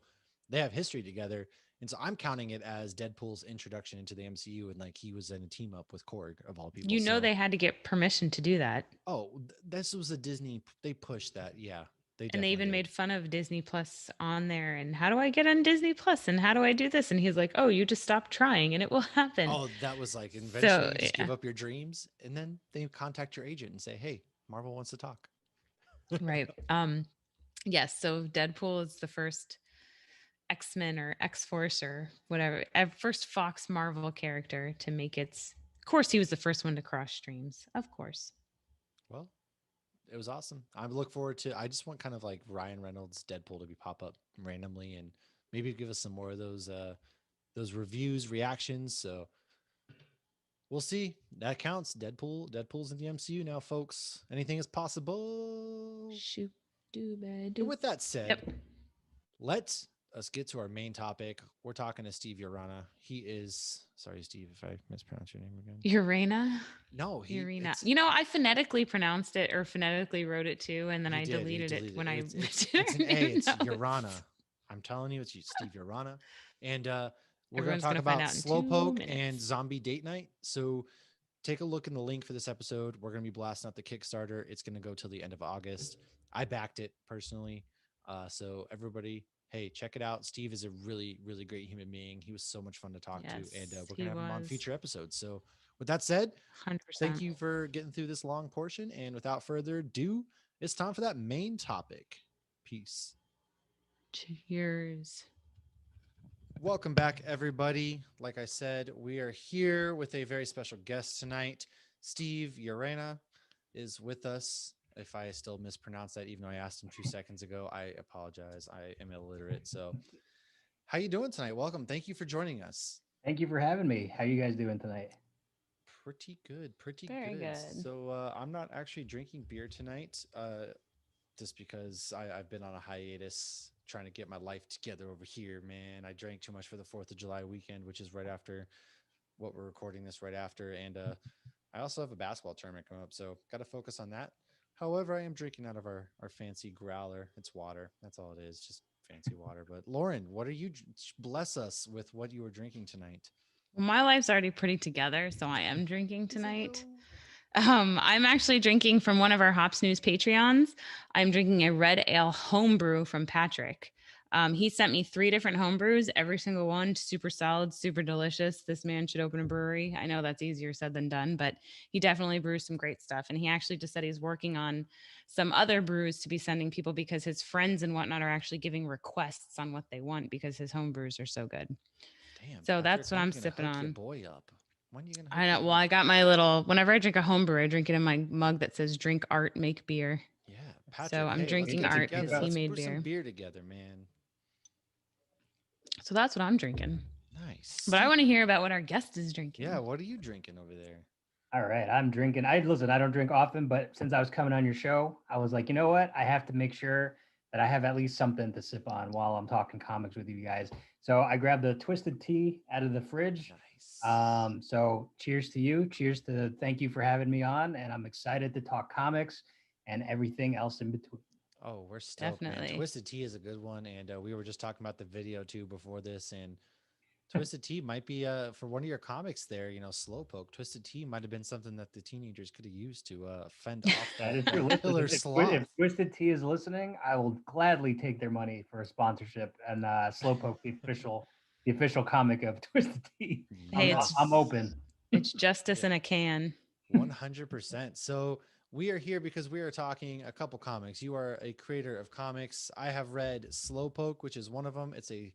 they have history together. And so I'm counting it as Deadpool's introduction into the MCU, and like he was in a team up with Korg of all people. You know So they had to get permission to do that. this was a Disney. They pushed that. Yeah, they And they definitely even did. made fun of Disney Plus on there. And how do I get on Disney Plus? And how do I do this? And he's like, oh, you just stop trying and it will happen. Oh, that was like eventually So, you just yeah, give up your dreams, and then they contact your agent and say, "Hey, Marvel wants to talk." right. Yes. So Deadpool is the first X-Men or X-Force or whatever, first Fox Marvel character to make its. Of course, he was the first one to cross streams. Of course. Well, it was awesome. I look forward to. I just want kind of like Ryan Reynolds Deadpool to be pop up randomly and maybe give us some more of those reviews, reactions. So we'll see. That counts. Deadpool's in the MCU now, folks. Anything is possible. Shoot, do, bad, And do. with that said, Yep. let's get to our main topic. We're talking to Steve Urana. He is sorry, Steve, if I mispronounce your name again. Urena. No, Urena. it's You know, I phonetically pronounced it or phonetically wrote it too, and then you I did. You deleted it deleted when it. I It's an A. It's Urana. I'm telling you, it's Steve Urana. And we're going to Everyone's talk gonna find about out in 2 Slowpoke and minutes. Zombie Date Night. So take a look in the link for this episode. We're going to be blasting out the Kickstarter. It's going to go till the end of August. I backed it personally. So everybody, hey, check it out. Steve is a really, really great human being. He was so much fun to talk to, and Yes, we're he going to have him on was future episodes. So with that said, 100%. thank you for getting through this long portion. And without further ado, it's time for that main topic. Peace. Cheers. Welcome back, everybody. Like I said, we are here with a very special guest tonight. Steve Urena is with us. If I still mispronounce that, even though I asked him 2 seconds ago, I apologize. I am illiterate. So, how you doing tonight? Welcome. Thank you for joining us. Thank you for having me. How you guys doing tonight? Pretty good. Pretty Very good. good. So, I'm not actually drinking beer tonight. Just because I've been on a hiatus trying to get my life together over here, man. I drank too much for the 4th of July weekend, which is right after what we're recording this right after. And I also have a basketball tournament coming up, so got to focus on that. However, I am drinking out of our fancy growler. It's water. That's all it is, just fancy water. But Lauren, what are you? Bless us with what you were drinking tonight. Well, my life's already pretty together, so I am drinking Is it tonight. though? I'm actually drinking from one of our Hops News Patreons. I'm drinking a red ale homebrew from Patrick. He sent me 3 different homebrews, every single one super solid, super delicious. This man should open a brewery. I know that's easier said than done, but he definitely brews some great stuff. And he actually just said he's working on some other brews to be sending people because his friends and whatnot are actually giving requests on what they want because his homebrews are so good. Damn. So Patrick, that's what when I'm you gonna sipping hook your on. boy up. When you gonna? I hook know. him Well, up? I got my little, whenever I drink a homebrew, I drink it in my mug that says drink art, make beer. Yeah, Patrick. So I'm Hey, drinking let's get art together. because he Let's made brew some beer. beer together, man. So that's what I'm drinking. Nice. But I want to hear about what our guest is drinking. Yeah, what are you drinking over there? All right, I'm drinking. I don't drink often, but since I was coming on your show, I was like, you know what? I have to make sure that I have at least something to sip on while I'm talking comics with you guys. So I grabbed the Twisted Tea out of the fridge. Nice. So cheers to you. Cheers to thank you for having me on, and I'm excited to talk comics and everything else in between. Oh, we're stoked, man. Definitely. Twisted Tea is a good one, and we were just talking about the video too before this, and Twisted Tea might be for one of your comics there. You know, Slowpoke. Twisted Tea might have been something that the teenagers could have used to fend off That that, is true. that Listen, killer if sloth. Twisted Tea is listening, I will gladly take their money for a sponsorship and Slowpoke, the official comic of Twisted Tea. Hey, Yes, I'm open. It's justice Yeah. in a can. 100%. So we are here because we are talking a couple comics. You are a creator of comics. I have read Slowpoke, which is one of them. It's a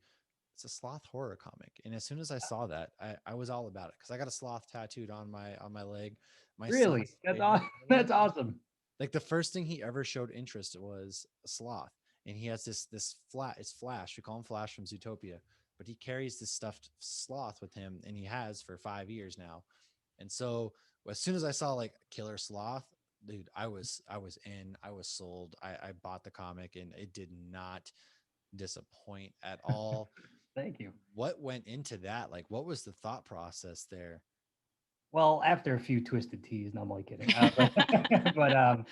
sloth horror comic, and as soon as I saw that, I was all about it because I got a sloth tattooed on my leg. My Really? son's That's favorite awesome. animal. That's awesome. Like the first thing he ever showed interest was a sloth, and he has this it's Flash. We call him Flash from Zootopia, but he carries this stuffed sloth with him, and he has for 5 years now. And so as soon as I saw like killer sloth, dude, I was sold. I bought the comic, and it did not disappoint at all. Thank you. What went into that? Like, what was the thought process there? Well, after a few Twisted Teas, no, I'm only kidding. But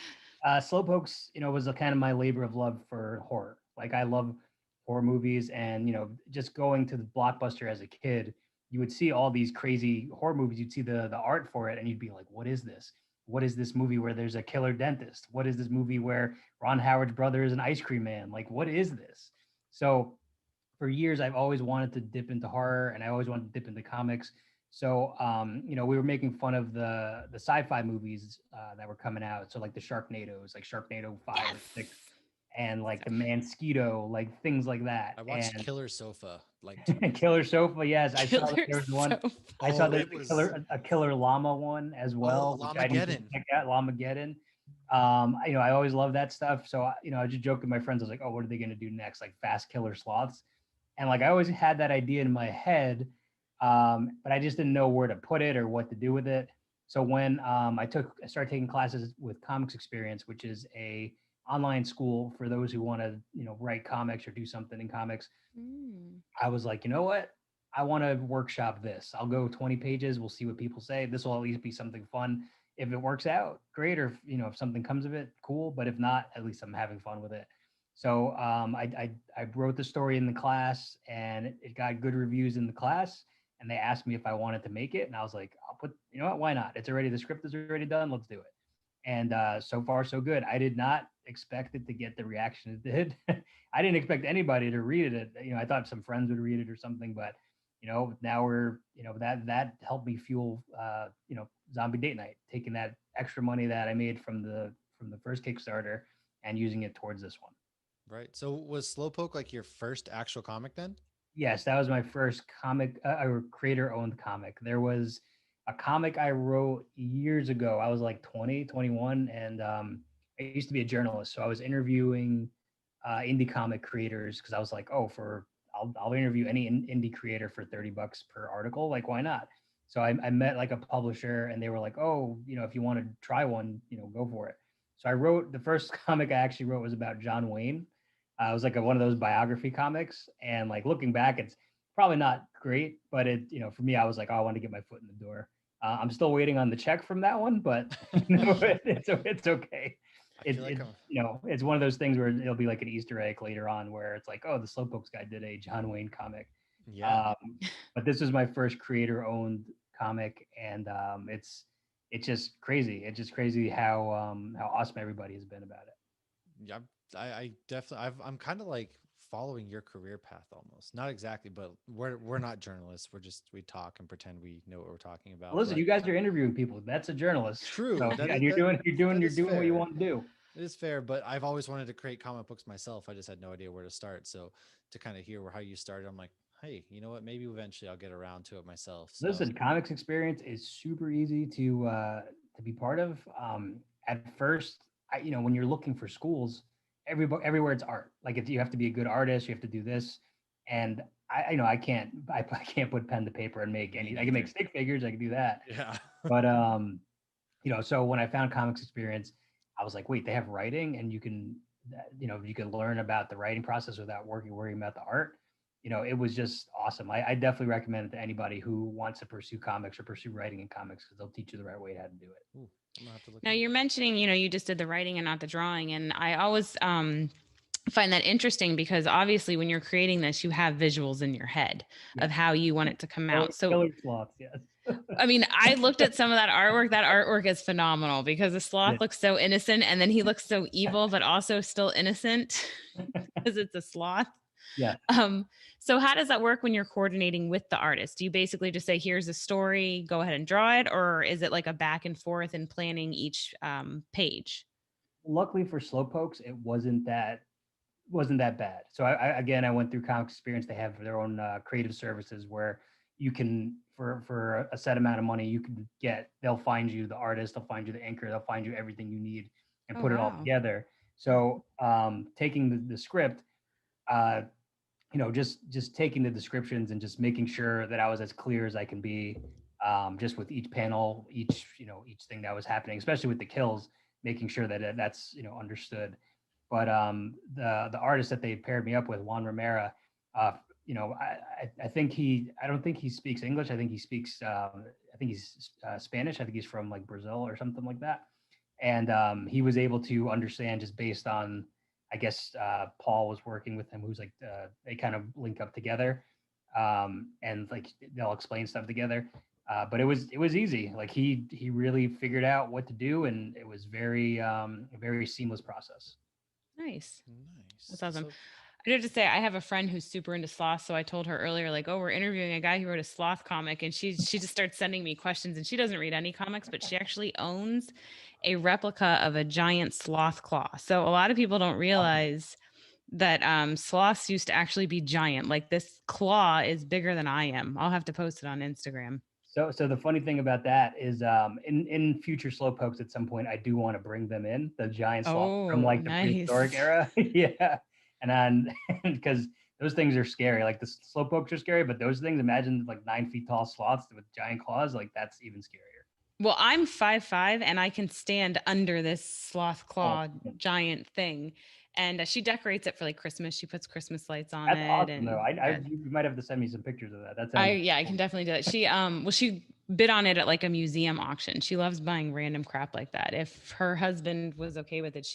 Slowpokes, was a kind of my labor of love for horror. Like I love horror movies, and just going to the Blockbuster as a kid, you would see all these crazy horror movies. You'd see the art for it, and you'd be like, "What is this? What is this movie where there's a killer dentist? What is this movie where Ron Howard's brother is an ice cream man? Like, what is this?" So for years I've always wanted to dip into horror, and I always wanted to dip into comics. So we were making fun of the sci-fi movies that were coming out. So like the Sharknadoes, like Sharknado 5 Yes. or 6, and like the Mansquito, like things like that. I watched And Killer Sofa like 2 years Killer Sofa, yes. I saw that Killer there was one. Sofa. I saw Oh, there's it was a killer llama one as well, which I didn't Llamageddon. check out. Llamageddon. I always love that stuff. So I just joked with my friends. I was like, "Oh, what are they gonna do next? Like fast killer sloths?" And like I always had that idea in my head, but I just didn't know where to put it or what to do with it. So when I started taking classes with Comics Experience, which is a online school for those who want to write comics or do something in comics. Mm. I was like, you know what? I want to workshop this. I'll go 20 pages. We'll see what people say. This will at least be something fun. If it works out, great. Or if something comes of it, cool. But if not, at least I'm having fun with it. So I wrote the story in the class, and it got good reviews in the class. And they asked me if I wanted to make it, and I was like, I'll put. You know what? Why not? The script is already done. Let's do it. And so far, so good. I did not expect it to get the reaction it did. I didn't expect anybody to read it. I thought some friends would read it or something, but now we're, that helped me fuel, Zombie Date Night, taking that extra money that I made from the first Kickstarter and using it towards this one. Right. So was Slowpoke like your first actual comic then? Yes, that was my first comic, or creator-owned comic. There was a comic I wrote years ago. I was like 20, 21, and I used to be a journalist, so I was interviewing indie comic creators because I was like, oh, I'll interview any indie creator for $30 per article. Like, why not? So I met like a publisher, and they were like, oh, if you want to try one, go for it. So I wrote the first comic I actually wrote was about John Wayne. It was like one of those biography comics, and like looking back, it's probably not great, but for me, I was like, oh, I want to get my foot in the door. I'm still waiting on the check from that one, but it's okay. I It, feel like it I'm it's one of those things where it'll be like an Easter egg later on, where it's like, oh, the Slowpokes guy did a John Wayne comic. yeah. Um, but this was my first creator-owned comic, and it's just crazy. It's just crazy how awesome everybody has been about it. Yeah, I definitely I'm kind of like following your career path almost. Not exactly, but we're not journalists. We talk and pretend we know what we're talking about. Listen, But you guys are interviewing people. That's a journalist. true, So, that and is you're that doing you're doing that you're is doing what you fair. want to do. It is fair, but I've always wanted to create comic books myself. I just had no idea where to start. So to kind of hear how you started, I'm like, hey, you know what? Maybe eventually I'll get around to it myself. So Listen, comics experience is super easy to be part of. At first, when you're looking for schools, everywhere it's art. Like if you have to be a good artist, you have to do this. And I can't put pen to paper and make me any. I can make neither. stick figures. I can do that. Yeah. But so when I found comics experience, I was like, wait, they have writing, and you can learn about the writing process without worrying about the art. It was just awesome. I definitely recommend it to anybody who wants to pursue comics or pursue writing in comics because they'll teach you the right way how to do it. Ooh, I'm gonna have to look Now into you're that. mentioning, you just did the writing and not the drawing. And I always find that interesting because obviously when you're creating this, you have visuals in your head of Yes, how you want it to come killer, out. So, killer sloths. Yes, I mean, I looked at some of that artwork. That artwork is phenomenal because the yeah. sloth looks so innocent and then he looks so evil, but also still innocent because it's a sloth. Yes. Um, so how does that work when you're coordinating with the artist? Do you basically just say, here's a story, go ahead and draw it? Or is it like a back and forth and planning each page? Luckily for Slowpokes, it wasn't that bad. So I went through Comics Experience. They have their own creative services where you can for a set amount of money you can get. They'll find you the artist, they'll find you the anchor, they'll find you everything you need and Oh, put it all wow. together. So taking the script, uh, just taking the descriptions and just making sure that I was as clear as I can be, just with each panel, each thing that was happening, especially with the kills, making sure that that's understood. But the artist that they paired me up with, Juan Romera, I think I don't think he speaks English. I think he speaks I think he's Spanish. I think he's from like Brazil or something like that. And he was able to understand just based on, I guess Paul was working with him, who's like they kind of link up together, and like they'll explain stuff together. But it was easy. Like he really figured out what to do, and it was a very seamless process. Nice. Nice. That's awesome. So I have to say, I have a friend who's super into sloth. So I told her earlier, like, oh, we're interviewing a guy who wrote a sloth comic, and she just starts sending me questions. And she doesn't read any comics, but she actually owns a replica of a giant sloth claw. So a lot of people don't Awesome. realize that sloths used to actually be giant. Like this claw is bigger than I am. I'll have to post it on Instagram. So the funny thing about that is, in future slowpokes at some point, I do want to bring them in, the giant sloth from Oh, like the prehistoric nice. era. Yeah, and then because those things are scary. Like the slowpokes are scary, but those things, imagine like 9 feet tall sloths with giant claws. Like that's even scarier. Well, I'm 5'5" and I can stand under this sloth Oh, claw yeah. giant thing. And she decorates it for like Christmas. She puts Christmas lights on That's it. awesome though. And I you might have to send me some pictures of that. That I, sounds yeah, I can cool. definitely do that. She bid on it at like a museum auction. She loves buying random crap like that. If her husband was okay with it,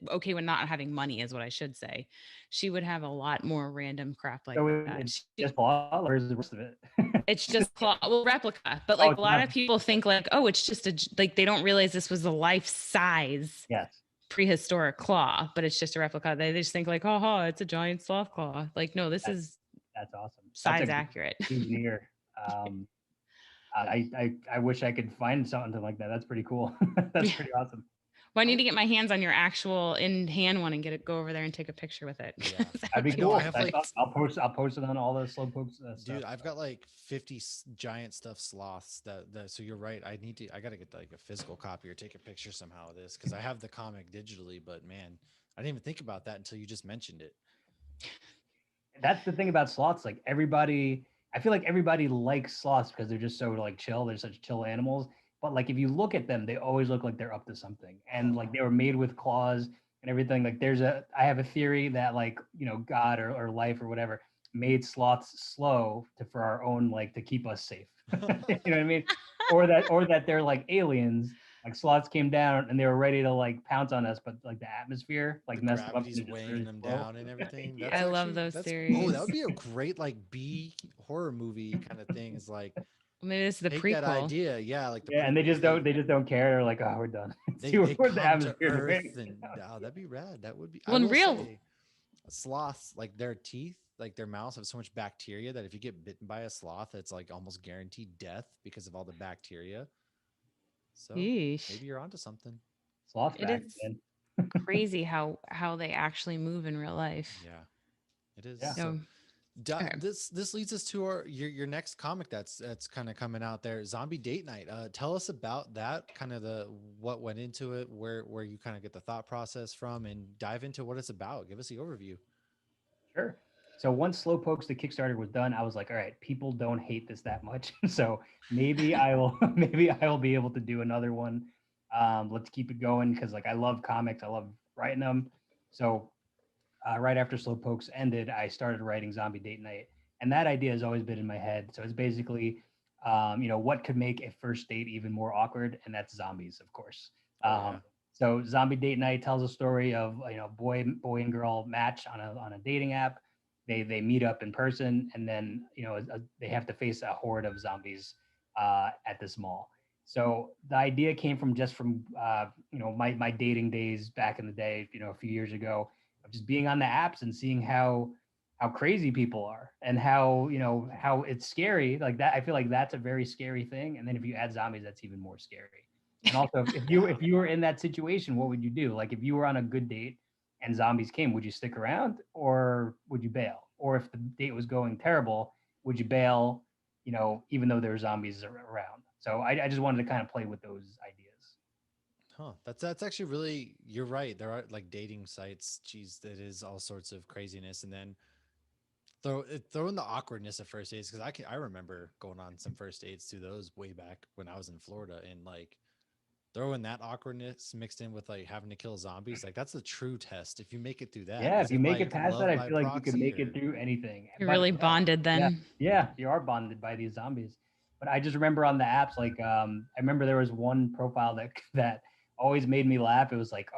okay with not having money is what I should say. She would have a lot more random crap like So that. it's just claw, or is the rest of it? It's just claw, well, replica, but Oh, like a it's lot not. of people think like, oh, it's just like they don't realize this was a life size Yes, prehistoric claw, but it's just a replica. They just think like, oh, it's a giant sloth claw. Like, no, this that, is that's awesome. That's a size great accurate. souvenir. Um, I wish I could find something like that. That's pretty cool. That's pretty awesome. Well, I need to get my hands on your actual in hand one and go over there and take a picture with it. Yeah. That'd be You know, cool. I have, like, I'll post it on all the Slowpokes dude, stuff. I've got like 50 giant stuffed sloths that so you're right. I gotta get like a physical copy or take a picture somehow of this because I have the comic digitally, but man, I didn't even think about that until you just mentioned it. That's the thing about sloths. Like everybody, I feel like everybody likes sloths because they're just so like chill. They're such chill animals. But like if you look at them, they always look like they're up to something. And like they were made with claws and everything. Like I have a theory that like, you know, God or life or whatever made sloths slow for our own, like to keep us safe. You know what I mean? Or that they're like aliens. Like sloths came down and they were ready to like pounce on us, but like the atmosphere like The messed them up. gravity's weighing them down and everything. Yeah. That's I love actually those that's theories. that would be a great like B horror movie kind of thing. Is like Maybe this is the take that prequel. idea, yeah, like the Yeah, and prequels, they just don't care. They're like, oh, we're done. they See, they we're the come to atmosphere Earth today. and oh, that'd be rad. That would be. Well, I in will real, say, sloths like their teeth, like their mouths have so much bacteria that if you get bitten by a sloth, it's like almost guaranteed death because of all the bacteria. So yeesh. maybe you're onto something. Sloth It facts, is man. crazy how they actually move in real life. Yeah, it is. Yeah. So Okay. this leads us to your next comic that's kind of coming out there, Zombie Date Night. Tell us about that, kind of the what went into it, where you kind of get the thought process from, and dive into what it's about. Give us the overview. Sure. So once Slowpokes the Kickstarter was done, I was like, all right, people don't hate this that much. So maybe I will maybe I will be able to do another one. Let's keep it going because like I love comics, I love writing them. So right after Slowpokes ended, I started writing Zombie Date Night, and that idea has always been in my head. So it's basically, you know, what could make a first date even more awkward, and that's zombies, of course. Oh, yeah. So Zombie Date Night tells a story of boy and girl match on a dating app. They meet up in person, and then they have to face a horde of zombies at this mall. So the idea came from my dating days back in the day, a few years ago, of just being on the apps and seeing how crazy people are and how it's scary like that. I feel like that's a very scary thing. And then if you add zombies, that's even more scary. And also, if you were in that situation, what would you do? Like if you were on a good date and zombies came, would you stick around or would you bail? Or if the date was going terrible, would you bail? Even though there were zombies around. So I just wanted to kind of play with those ideas. Huh. That's actually really, you're right. There are like dating sites. Geez, that is all sorts of craziness. And then throw in the awkwardness of first dates because I remember going on some first dates to those way back when I was in Florida, and like throwing that awkwardness mixed in with like having to kill zombies, like that's a true test. If you make it through that, Yeah, is if you it make like it past love that, I by feel like you could make proxy it through anything. You're But really yeah, bonded then. yeah, you are bonded by these zombies. But I just remember on the apps, like I remember there was one profile that always made me laugh. It was like,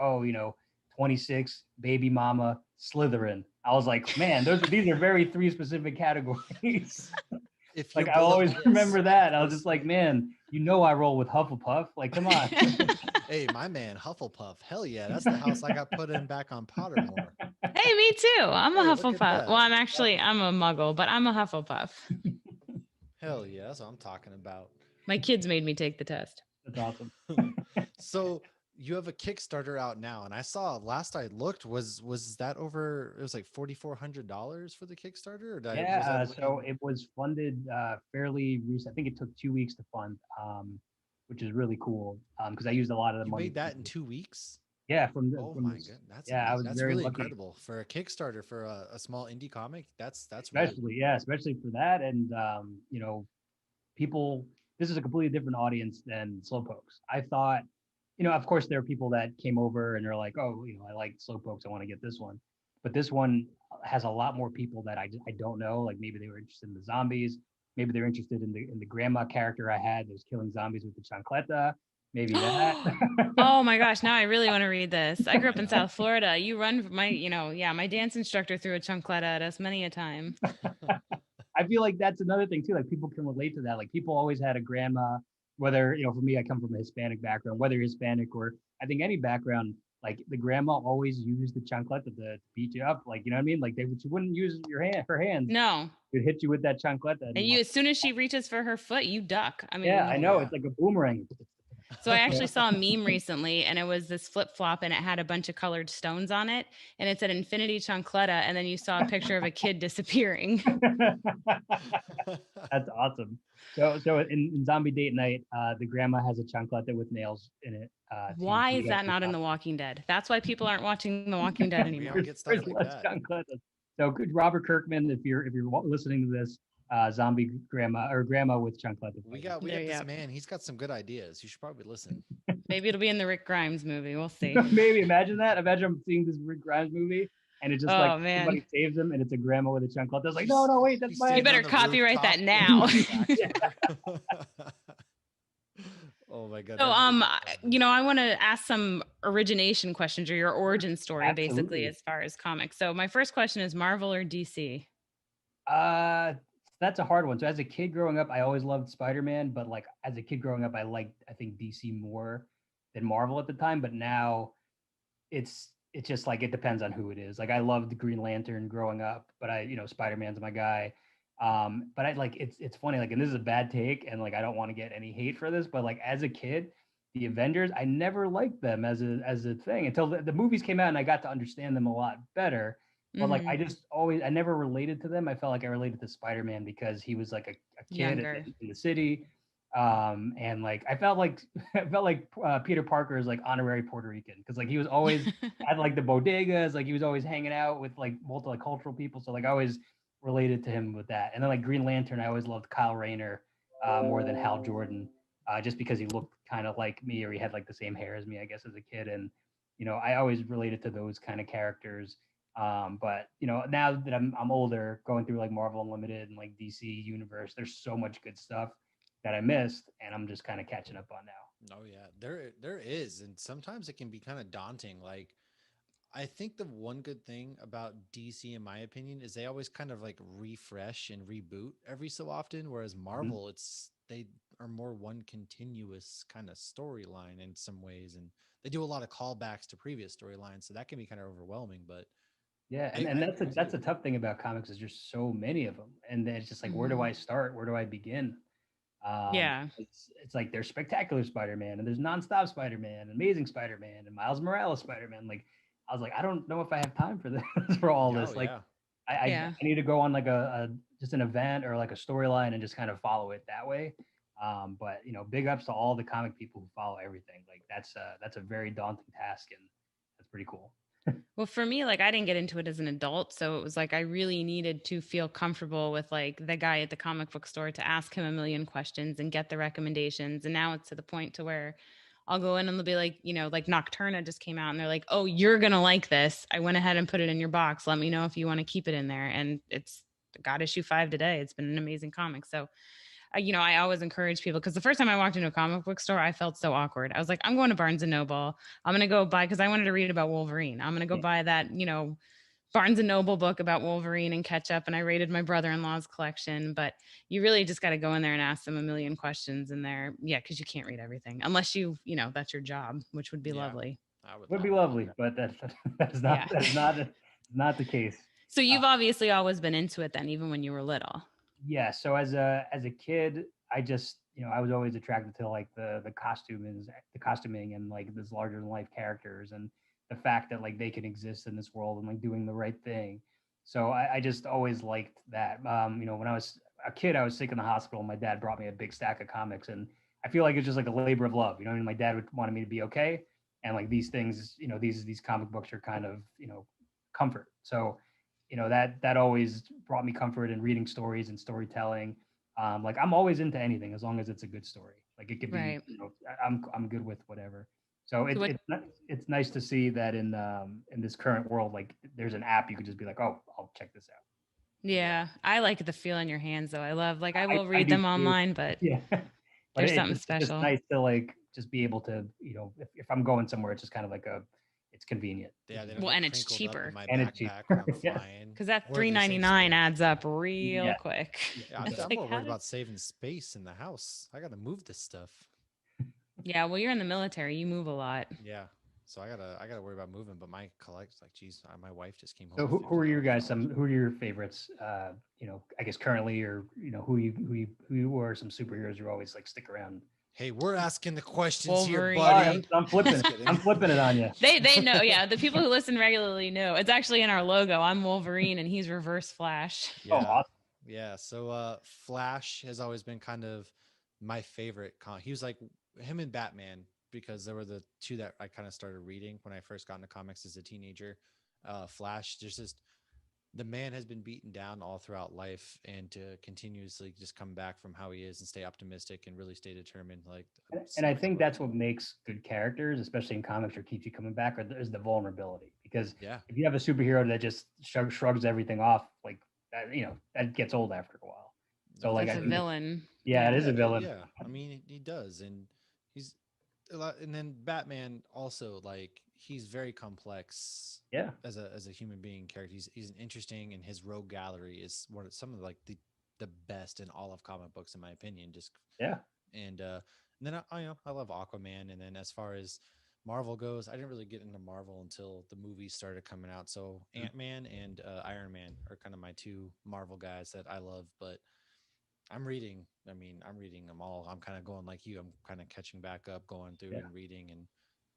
26, baby mama, Slytherin. I was like, man, these are very three specific categories. if Like your I bullet always points remember that. I was first just like, man, I roll with Hufflepuff. Like, come on. hey, my man, Hufflepuff, hell yeah, that's the house I got put in back on Pottermore. Hey, me too. I'm a Hey, look at Hufflepuff. Well, that. I'm a Muggle, but I'm a Hufflepuff. Hell yeah, that's what I'm talking about. My kids made me take the test. That's awesome. So you have a Kickstarter out now, and I saw last I looked was that over? It was like $4,400 for the Kickstarter, or was Yeah, that so it was funded fairly recent. I think it took 2 weeks to fund, which is really cool because I used a lot of the you money. made that in 2 weeks? Yeah, Oh my god, that's yeah, I amazing. was That's very really lucky. incredible for a Kickstarter for a small indie comic. That's rad. Especially for that, and people. This is a completely different audience than Slowpokes. I thought, of course, there are people that came over and they're like, oh, I like Slowpokes, I want to get this one, but this one has a lot more people that I don't know. Like maybe they were interested in the zombies, maybe they're interested in the grandma character I had that was killing zombies with the chancleta. Maybe that. Oh my gosh, now I really want to read this. I grew up in South Florida. You run my dance instructor threw a chancleta at us many a time. I feel like that's another thing too. Like people can relate to that. Like people always had a grandma, whether, for me, I come from a Hispanic background, whether Hispanic or I think any background, like the grandma always used the chancleta to beat you up. Like, you know what I mean? Like she wouldn't use her hands. No. She'd hit you with that chancleta. And you, as soon as she reaches for her foot, you duck. I mean, yeah, I know. yeah. It's like a boomerang. So I actually saw a meme recently, and it was this flip flop, and it had a bunch of colored stones on it, and it said Infinity Chancletta, and then you saw a picture of a kid disappearing. That's awesome. So in Zombie Date Night, the grandma has a chancleta with nails in it. Why To is get that the not in The chocolate. Walking Dead? That's why people aren't watching The Walking Dead We anymore. don't get stuff There's like less that. chancletas. So good, Robert Kirkman, if you're listening to this, zombie grandma or grandma with chancleta. We got There you this go. man. He's got some good ideas. You should probably listen. Maybe it'll be in the Rick Grimes movie. We'll see. Maybe imagine that. Imagine I'm seeing this Rick Grimes movie and it's just like Oh man, somebody saves him and it's a grandma with a chancleta. It's like, no, wait, that's He's my you sitting idea. better on the copyright that rooftop now. in Oh my god. So, that'd be awesome. I want to ask some origination questions or your origin story, basically, Absolutely. as far as comics. So, my first question is Marvel or DC? Uh, that's a hard one. So as a kid growing up, I always loved Spider-Man, but like as a kid growing up, I think DC more than Marvel at the time. But now it's just like it depends on who it is. Like I loved Green Lantern growing up, but Spider-Man's my guy. But I like it's funny, like, and this is a bad take, and like I don't want to get any hate for this, but like as a kid, the Avengers, I never liked them as a thing until the movies came out and I got to understand them a lot better. But like Mhm. I never related to them. I felt like I related to Spider-Man because he was like a kid Younger. in the city. And like I felt like Peter Parker is like honorary Puerto Rican because like he was always at like the bodegas, like he was always hanging out with like multicultural people. So like I always related to him with that. And then like Green Lantern, I always loved Kyle Rayner more than Hal Jordan, just because he looked kind of like me or he had like the same hair as me, I guess, as a kid. And I always related to those kind of characters. But now that I'm older, going through like Marvel Unlimited and like DC Universe, there's so much good stuff that I missed, and I'm just kind of catching up on now. Oh yeah, there is, and sometimes it can be kind of daunting. Like I think the one good thing about DC, in my opinion, is they always kind of like refresh and reboot every so often, whereas Mhm. Marvel, they are more one continuous kind of storyline in some ways, and they do a lot of callbacks to previous storylines, so that can be kind of overwhelming. But Yeah, I and agree with that's you. a tough thing about comics is there's so many of them, and then it's just like where do Mhm. I start? Where do I begin? Yeah. It's like there's Spectacular Spider-Man and there's Nonstop Spider-Man, Amazing Spider-Man, and Miles Morales Spider-Man. Like I was like, I don't know if I have time for this for all Yeah, oh this. Like yeah, I Yeah. need to go on like a just an event or like a storyline and just kind of follow it that way. But big ups to all the comic people who follow everything. Like that's a very daunting task, and that's pretty cool. Well, for me, like I didn't get into it as an adult, so it was like I really needed to feel comfortable with like the guy at the comic book store to ask him a million questions and get the recommendations. And now it's to the point to where I'll go in and they'll be like, like Nocturna just came out and they're like, "Oh, you're going to like this. I went ahead and put it in your box. Let me know if you want to keep it in there." And it's got issue 5 today. It's been an amazing comic. So I always encourage people because the first time I walked into a comic book store, I felt so awkward. I was like, I'm going to Barnes and Noble. I'm going to go buy because I wanted to read about Wolverine. I'm going to go Yeah. buy that, Barnes and Noble book about Wolverine and catch up. And I rated my brother-in-law's collection, but you really just got to go in there and ask them a million questions in there. Yeah, because you can't read everything unless that's your job, which would be yeah. lovely. I would Would be love that. lovely, but that's Yeah. not the case. So Uh, you've obviously always been into it then, even when you were little. yeah. So as a kid, I just I was always attracted to like the costuming and like this larger than life characters and the fact that like they can exist in this world and like doing the right thing. So I just always liked that. When I was a kid, I was sick in the hospital. My dad brought me a big stack of comics, and I feel like it's just like a labor of love. I mean, my dad would wanted me to be okay, and like these things, these comic books are kind of comfort. So that always brought me comfort in reading stories and storytelling. Like I'm always into anything as long as it's a good story. Like it could be, Right. I'm good with whatever. So So what it's nice to see that in this current world, like there's an app you could just be like, oh, I'll check this out. Yeah. Yeah, I like the feel in your hands though. I love like I will I read do them too. online, but Yeah, but there's something it's just special. nice to like just be able to if I'm going somewhere, it's just kind of like it's convenient, Yeah, they don't Well, get and it's crinkled up in cheaper my and it's cheap. backpack when I'm Yeah, flying, because that or they save 3.99 space. adds up real yeah, quick. Yeah, it It's does. I'm like more how worried did about saving space in the house. I got to move this stuff. Yeah, well, you're in the military. You move a lot. Yeah, so I gotta worry about moving. But my collect like, geez, my wife just came home So with who are your guys? $50. Who are your favorites? I guess currently, or who are some superheroes who always like stick around Hey, we're asking the questions Wolverine. here, Sorry, buddy. I'm flipping Just it. kidding. I'm flipping it on you. They know, yeah. The people who listen regularly know. It's actually in our logo. I'm Wolverine and he's Reverse Flash. Oh, Yeah. awesome. Yeah. So Flash has always been kind of my favorite he was like him and Batman because there were the two that I kind of started reading when I first got into comics as a teenager. Flash, there's just the man has been beaten down all throughout life and to continuously just come back from how he is and stay optimistic and really stay determined. Like And I think that's what makes good characters, especially in comics, or keeps you coming back, is the vulnerability. Because yeah. if you have a superhero that just shrugs everything off, like that, that gets old after a while. So like, That's I a think villain. yeah, it is a Yeah, villain. yeah. I mean, he does, and he's a lot. And then Batman also, like, he's very complex Yeah, as a human being character. He's an interesting, and his rogue gallery is one of some of like the best in all of comic books, in my opinion. Just yeah. and then I love Aquaman, and then as far as Marvel goes, I didn't really get into Marvel until the movies started coming out. So Ant-Man and Iron Man are kind of my two Marvel guys that I love, but I'm reading. I mean, I'm reading them all. I'm kind of going like you. I'm kind of catching back up, going through Yeah. and reading, and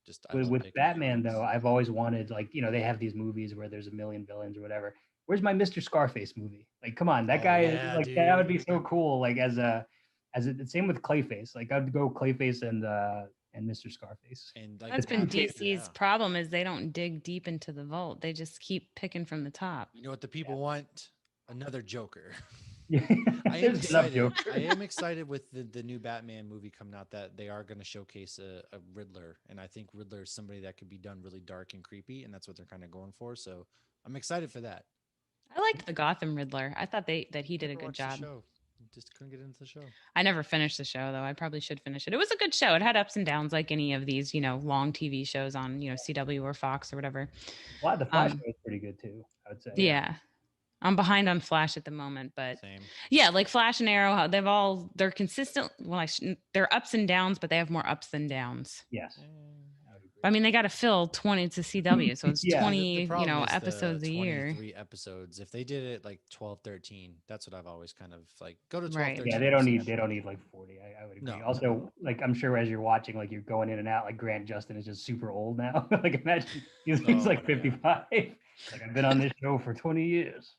just I With, love with picking up Batman though, comics. I've always wanted, like, they have these movies where there's a million villains or whatever. Where's my Mr. Scarface movie? Like, come on, that Oh guy is yeah, like, that would dude. be so cool. Like same with Clayface. Like I'd go Clayface and Mr. Scarface. And like That's The been two Batman, tapes. DC's yeah. problem is they don't dig deep into the vault. They just keep picking from the top. You know what the people want? Another Joker. Yeah. I am There's enough excited. Joker. I am excited with the new Batman movie coming out that they are going to showcase a Riddler, and I think Riddler is somebody that could be done really dark and creepy, and that's what they're kind of going for. So I'm excited for that. I liked the Gotham Riddler. I thought that he did a Never good watched job. the show. Just couldn't get into the show. I never finished the show though. I probably should finish it. It was a good show. It had ups and downs like any of these, long TV shows on, CW or Fox or whatever. The Flash was pretty good too, I would say. Yeah. I'm behind on Flash at the moment, but Same. yeah, like Flash and Arrow, they're consistent. Well, they're ups and downs, but they have more ups than downs. Yes. Eh, I would agree. I mean, they got to fill 20 to CW, so it's Yeah. 20, the problem is episodes the a year. 23 episodes. If they did it like 12, 13, that's what I've always kind of like go to 12, Right. 13. Yeah, they don't need like 40. I would agree. No, Also, no. like I'm sure as you're watching, like you're going in and out, like Grant Justin is just super old now. Like imagine he's Oh, like yeah. 55. Like I've been on this show for 20 years.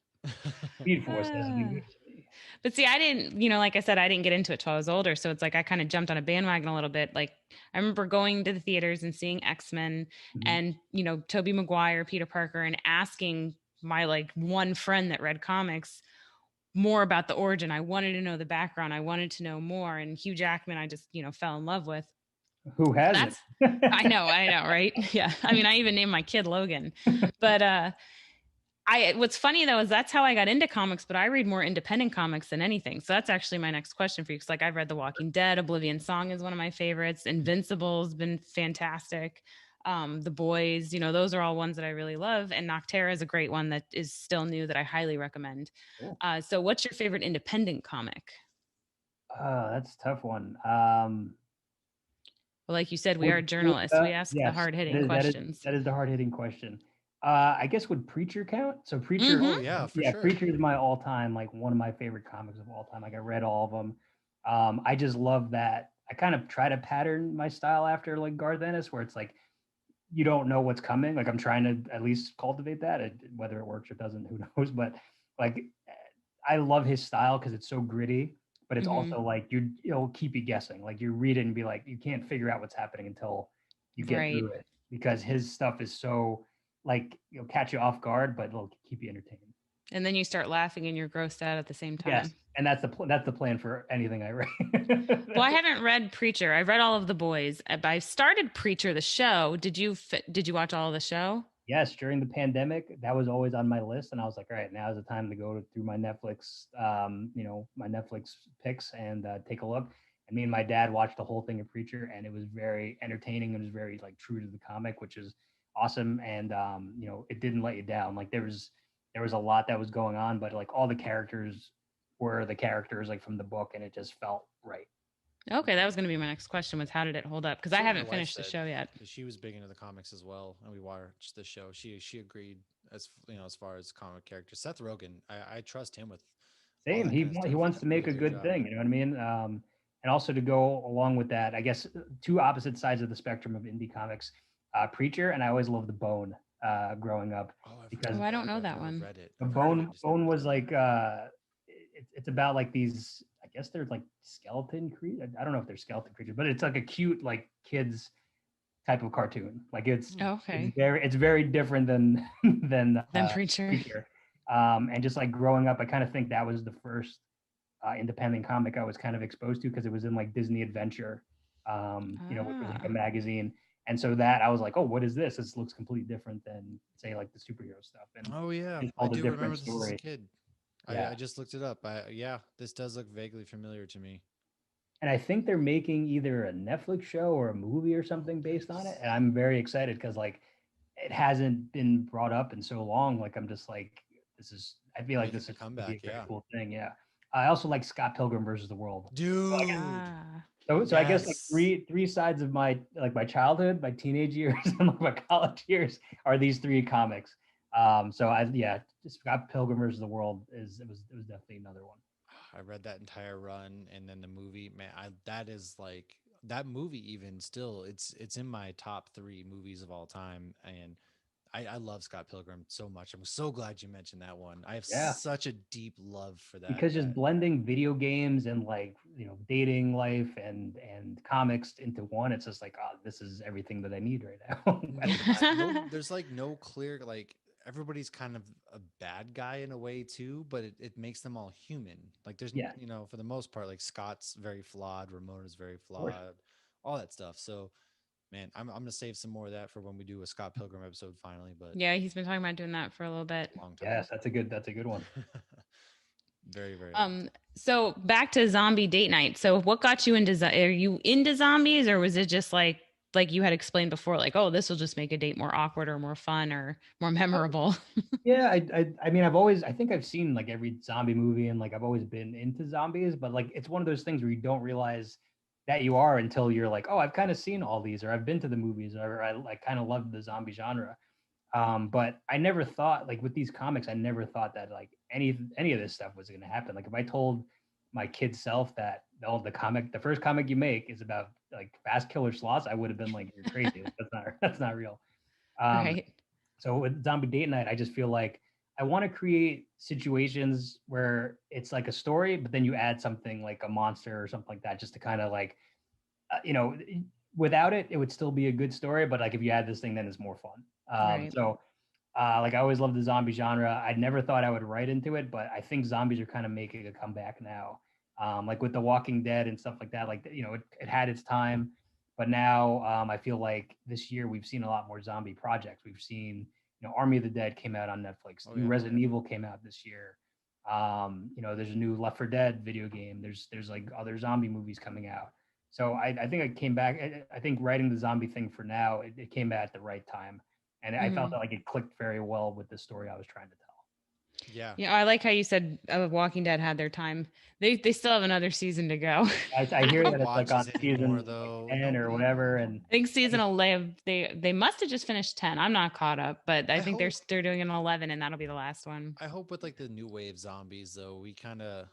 Speed Force hasn't been Ah. good to me. But see, I didn't, like I said, I didn't get into it till I was older. So it's like I kind of jumped on a bandwagon a little bit. Like I remember going to the theaters and seeing X-Men and, Tobey Maguire, Peter Parker, and asking my like one friend that read comics more about the origin. I wanted to know the background. I wanted to know more. And Hugh Jackman, I just, fell in love with. Who hasn't? I know, right? Yeah. I mean, I even named my kid Logan. But what's funny though is that's how I got into comics, but I read more independent comics than anything. So that's actually my next question for you. Cause like I've read The Walking Dead, Oblivion Song is one of my favorites. Invincible's been fantastic. The Boys, those are all ones that I really love. And Noctera is a great one that is still new that I highly recommend. Cool. So what's your favorite independent comic? That's a tough one. Well, like you said, we are journalists. We ask the hard hitting questions. That is the hard hitting question. I guess would Preacher count? So Preacher, Oh yeah, for sure. Preacher is my all time, like one of my favorite comics of all time. Like I read all of them. I just love that. I kind of try to pattern my style after like Garth Ennis, where it's like you don't know what's coming. Like I'm trying to at least cultivate that. Whether it works or doesn't, who knows? But like I love his style because it's so gritty, but it's also like it'll keep you guessing. Like you read it and be like, you can't figure out what's happening until you get through it, because his stuff is so like it'll catch you off guard, but it'll keep you entertained. And then you start laughing and you're grossed out at the same time. Yes, and that's the plan for anything I read. Well, I haven't read Preacher. I've read all of The Boys. I started Preacher, the show. Did you watch all of the show? Yes, during the pandemic, that was always on my list, and I was like, all right, now's the time to go through my Netflix, my Netflix picks and take a look. And me and my dad watched the whole thing of Preacher, and it was very entertaining. It was very like true to the comic, which is awesome. And it didn't let you down. Like there was a lot that was going on, but like all the characters were the characters like from the book, and it just felt right. Okay, that was going to be my next question was how did it hold up? Because I haven't finished the show yet. She was big into the comics as well, and we watched the show. She agreed as far as comic characters. Seth Rogen, I trust him with. Same. He wants to make a good thing. You know what I mean? And also to go along with that, I guess two opposite sides of the spectrum of indie comics, Preacher, and I always loved the Bone growing up Oh, I've heard because Oh, of I don't that, know but I've that never one. read it. the I've heard of it, just never Bone read was it. like it's about like these, I guess they're like skeleton creatures. I don't know if they're skeleton creatures, but it's like a cute like kids type of cartoon. Like Oh, okay. it's very different than than Then Preacher. Preacher. And just like growing up, I kind of think that was the first independent comic I was kind of exposed to because it was in like Disney Adventure, which was like a Ah. magazine. And so that I was like, oh, what is this? This looks completely different than say like the superhero stuff. And Oh yeah, it's I told a do remember different this as a story. kid. Yeah. I just looked it up. Yeah, this does look vaguely familiar to me. And I think they're making either a Netflix show or a movie or Oh, something based on it. nice. And I'm very excited because like it hasn't been brought up in so long. Like I'm just like, I feel like Making this a is gonna be comeback, a very yeah. cool thing. Yeah. I also like Scott Pilgrim versus the World. Dude. Ah. So I guess like Yes. three sides of my childhood, my teenage years, and like my college years are these three comics. So Scott Pilgrim versus the World it was definitely another one. I read that entire run and then the movie, man, that is like that movie even still it's in my top 3 movies of all time and I love Scott Pilgrim so much. I'm so glad you mentioned that one. I have Yeah. such a deep love for Because just that blending video games and like dating life and comics into one, it's just like, oh, this is everything that I need right now. no there's like no clear like everybody's kind of a bad guy in a way too, but it makes them all human. Like there's Yeah, for the most part, like Scott's very flawed, Ramona's very of course. flawed, all that stuff. So man, I'm gonna save some more of that for when we do a Scott Pilgrim episode finally, but Yeah, he's been talking about doing that for a little bit. long time. Yes, that's a good one. Very, very long Um, so back to zombie date night. So what got you into are you into zombies, or was it just like you had explained before, like, oh, this will just make a date more awkward or more fun or more memorable? Yeah, I mean, I think I've seen like every zombie movie and like I've always been into zombies, but like it's one of those things where you don't realize that you are until you're like, oh, I've kind of seen all these, or I've been to the movies, or I like kind of love the zombie genre. But I never thought like with these comics, I never thought that like any of this stuff was going to happen. Like if I told my kid self that the first comic you make is about like fast killer sloths, I would have been like, you're crazy. That's not that's not real. Um, Right. so with Zombie Date Night, I just feel like I want to create situations where it's like a story, but then you add something like a monster or something like that, just to kind of like, uh, you know, without it, it would still be a good story. But like if you add this thing, then it's more fun. Right. Like I always loved the zombie genre. I never thought I would write into it, but I think zombies are kind of making a comeback now. Like with The Walking Dead and stuff like that. Like it had its time, but now I feel like this year we've seen a lot more zombie projects. We've seen Army of the Dead came out on Netflix. Oh New yeah. Resident Evil came out this year. There's a new Left 4 Dead video game. There's like other zombie movies coming out. So I think I came back. I think writing the zombie thing for now, it came at the right time, and I felt Mhm. that like it clicked very well with the story I was trying to tell. Yeah. Yeah, I like how you said Walking Dead had their time. They still have another season to go. I hear Nobody that it's like on watches it anymore season like though. 10 or Nobody whatever, no. and I think I season just 11 they must have just finished 10. I'm not caught up, but I I think hope they're doing an 11 and that'll be the last one. I hope with like the new wave zombies though, we kind of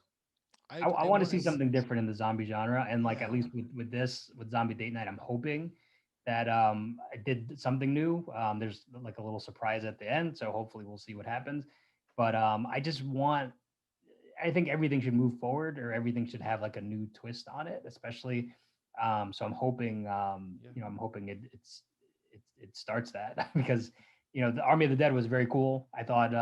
I I want to want see to something different in the zombie genre, and like at yeah. least with Zombie Date Night, I'm hoping that I did something new. There's like a little surprise at the end, so hopefully we'll see what happens. But I think everything should move forward, or everything should have like a new twist on it, especially. So I'm hoping, Yeah. I'm hoping it starts that because the Army of the Dead was very cool. I thought,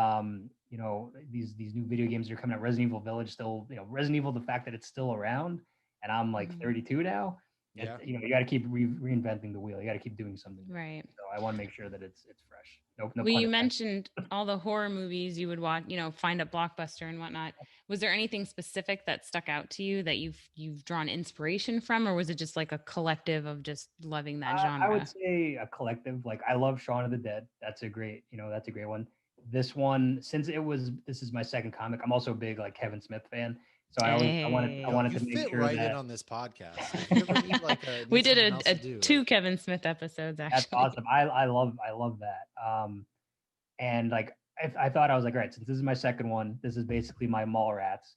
these new video games are coming out. Resident Evil Village still, Resident Evil, the fact that it's still around, and I'm like Mhm. 32 now. Yeah. You got to keep reinventing the wheel. You got to keep doing something new. Right. So I want to make sure that it's fresh. No Well, pun you intended. mentioned all the horror movies you would watch, find at Blockbuster and whatnot. Was there anything specific that stuck out to you that you've drawn inspiration from, or was it just like a collective of just loving that I would genre? say a collective. Like I love Shaun of the Dead. That's a great one. This one, since this is my second comic. I'm also a big like Kevin Smith fan. So I Hey, Yo, wanted you to make fit sure right in that on this podcast. If you ever we need something did else to a do, two like Kevin Smith episodes that's actually. awesome. I love that. And like I thought I was like, all right, since this is my second one, this is basically my Mallrats.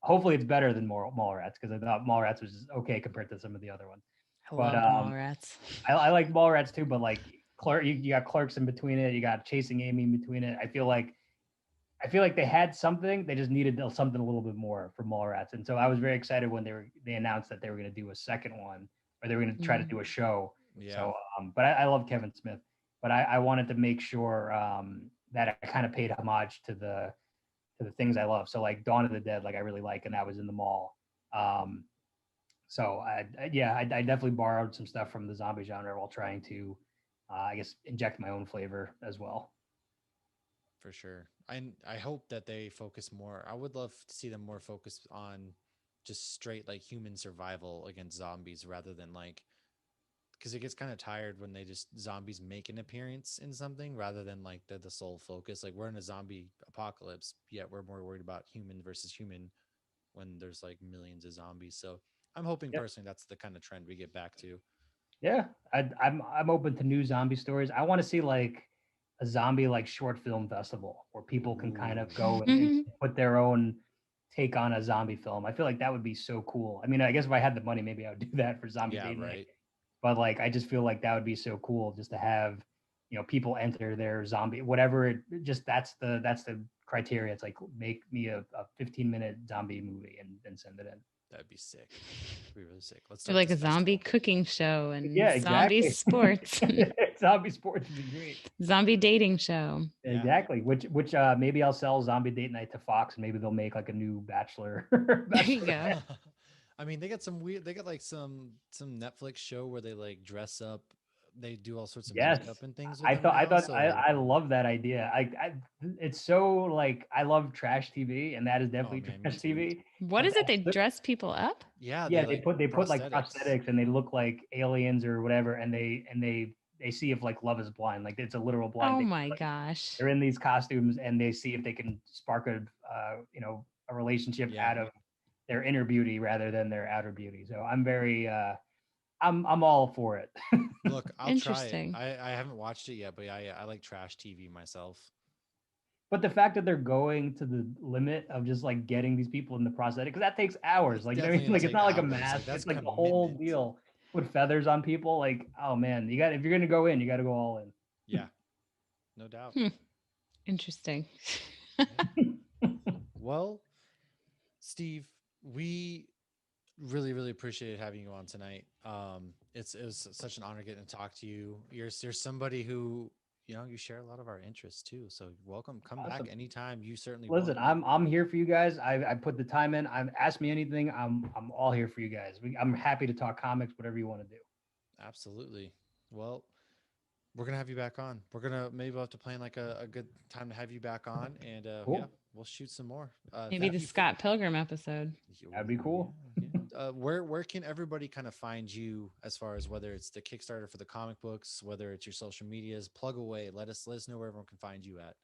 Hopefully, it's better than Mallrats because I thought Mallrats was just okay compared to some of the other ones. I But love Mallrats. I like Mallrats too. But like Clerk, you got Clerks in between it. You got Chasing Amy in between it. I feel like they had something. They just needed something a little bit more for Mallrats. And so I was very excited when they announced that they were going to do a second one, or they were going to try to do a show. Yeah. So, but I love Kevin Smith. But I wanted to make sure that I kind of paid homage to the things I love. So like Dawn of the Dead, like I really like, and that was in the mall. So I definitely borrowed some stuff from the zombie genre while trying to, I guess, inject my own flavor as well. For sure. I hope that they focus more. I would love to see them more focused on just straight like human survival against zombies rather than like, because it gets kind of tired when they just zombies make an appearance in something rather than like the sole focus. Like we're in a zombie apocalypse, yet we're more worried about human versus human when there's like millions of zombies. So I'm hoping personally that's the kind of trend we get back to. Yeah, I'm open to new zombie stories. I want to see like a zombie like short film festival where people can kind of go and put their own take on a zombie film. I feel like that would be so cool. I mean, I guess if I had the money, maybe I would do that for Zombie Date Night. But like, I just feel like that would be so cool just to have, people enter their zombie, whatever it just that's the criteria. It's like make me a 15-minute zombie movie and send it in. That'd be sick. That'd be really sick. Let's do like a zombie cooking show and exactly. zombie sports. Zombie sports would be great. Zombie dating show. Exactly. Which maybe I'll sell Zombie Date Night to Fox and maybe they'll make like a new Bachelor. There you go. I mean, they got like some Netflix show where they like dress up. They do all sorts of makeup and things. I love that idea. It's so like I love trash TV, and that is definitely trash TV. What is it? They dress people up? Yeah, they put like prosthetics, and they look like aliens or whatever, and they see if like Love Is Blind, like it's a literal blind. Oh my gosh! They're in these costumes, and they see if they can spark a relationship out of their inner beauty rather than their outer beauty. So I'm very I'm all for it. Look, I'll try it. I haven't watched it yet, but I like trash TV myself. But the fact that they're going to the limit of just like getting these people in the prosthetic, because that takes hours. Like, I mean, like it's not like a mask. It's like the whole deal. Put feathers on people. Like, oh man, if you're gonna go in, you got to go all in. Yeah, no doubt. Interesting. Well, Steve, we really appreciated having you on tonight. It was such an honor getting to talk to you. You're somebody who you share a lot of our interests too. So welcome, come back anytime. You certainly listen. I'm here for you guys. I put the time in. Ask me anything. I'm all here for you guys. I'm happy to talk comics, whatever you want to do. Absolutely. Well, we're gonna have you back on. We're gonna maybe we'll have to plan like a good time to have you back on, and cool. Yeah, we'll shoot some more. Maybe the Scott Pilgrim episode. That'd be cool. Yeah. Where can everybody kind of find you as far as whether it's the Kickstarter for the comic books, whether it's your social medias? Plug away. Let us know where everyone can find you at.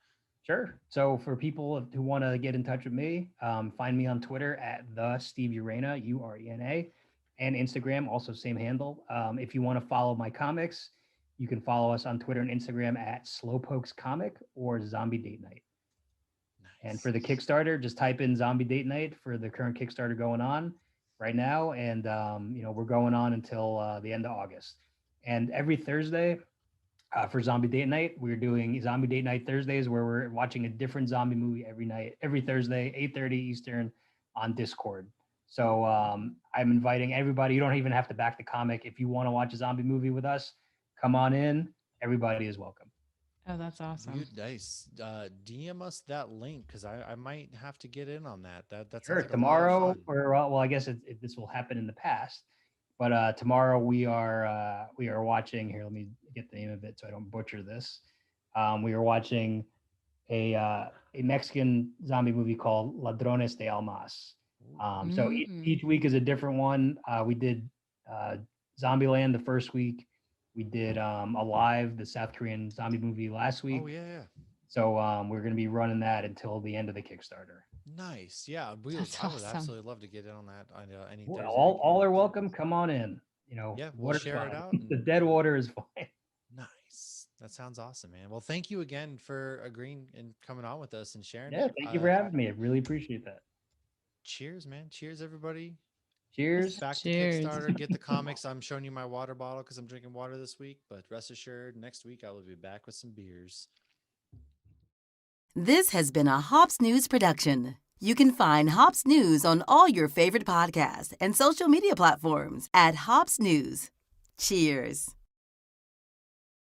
Sure. So for people who want to get in touch with me, find me on Twitter at the Steve Urena, URENA, and Instagram, also same handle. If you want to follow my comics, you can follow us on Twitter and Instagram at Slowpokes Comic or Zombie Date Night. Nice. And for the Kickstarter, just type in Zombie Date Night for the current Kickstarter going on right now. And, we're going on until the end of August. And every Thursday for Zombie Date Night, we're doing Zombie Date Night Thursdays where we're watching a different zombie movie every Thursday, 8:30 Eastern on Discord. So I'm inviting everybody. You don't even have to back the comic. If you want to watch a zombie movie with us, come on in. Everybody is welcome. Oh, that's awesome. Nice. DM us that link because I might have to get in on that. That's sure. Tomorrow, or well, I guess this will happen in the past, but tomorrow we are watching. Here, let me get the name of it so I don't butcher this. We are watching a Mexican zombie movie called Ladrones de Almas. So each week is a different one. We did Zombieland the first week. We did Alive, the South Korean zombie movie last week. Oh, yeah. So we're going to be running that until the end of the Kickstarter. Nice. Yeah. I would absolutely love to get in on that. Well, all are welcome. Come on in. Yeah, we'll share it out. The dead water is fine. Nice. That sounds awesome, man. Well, thank you again for agreeing and coming on with us and sharing. Yeah, thank you for having me. I really appreciate that. cheers, man. Cheers, everybody. Cheers. Back Cheers. to Kickstarter. Get the comics. I'm showing you my water bottle because I'm drinking water this week. But rest assured, next week I will be back with some beers. This has been a Hops News production. You can find Hops News on all your favorite podcasts and social media platforms at Hops News. Cheers.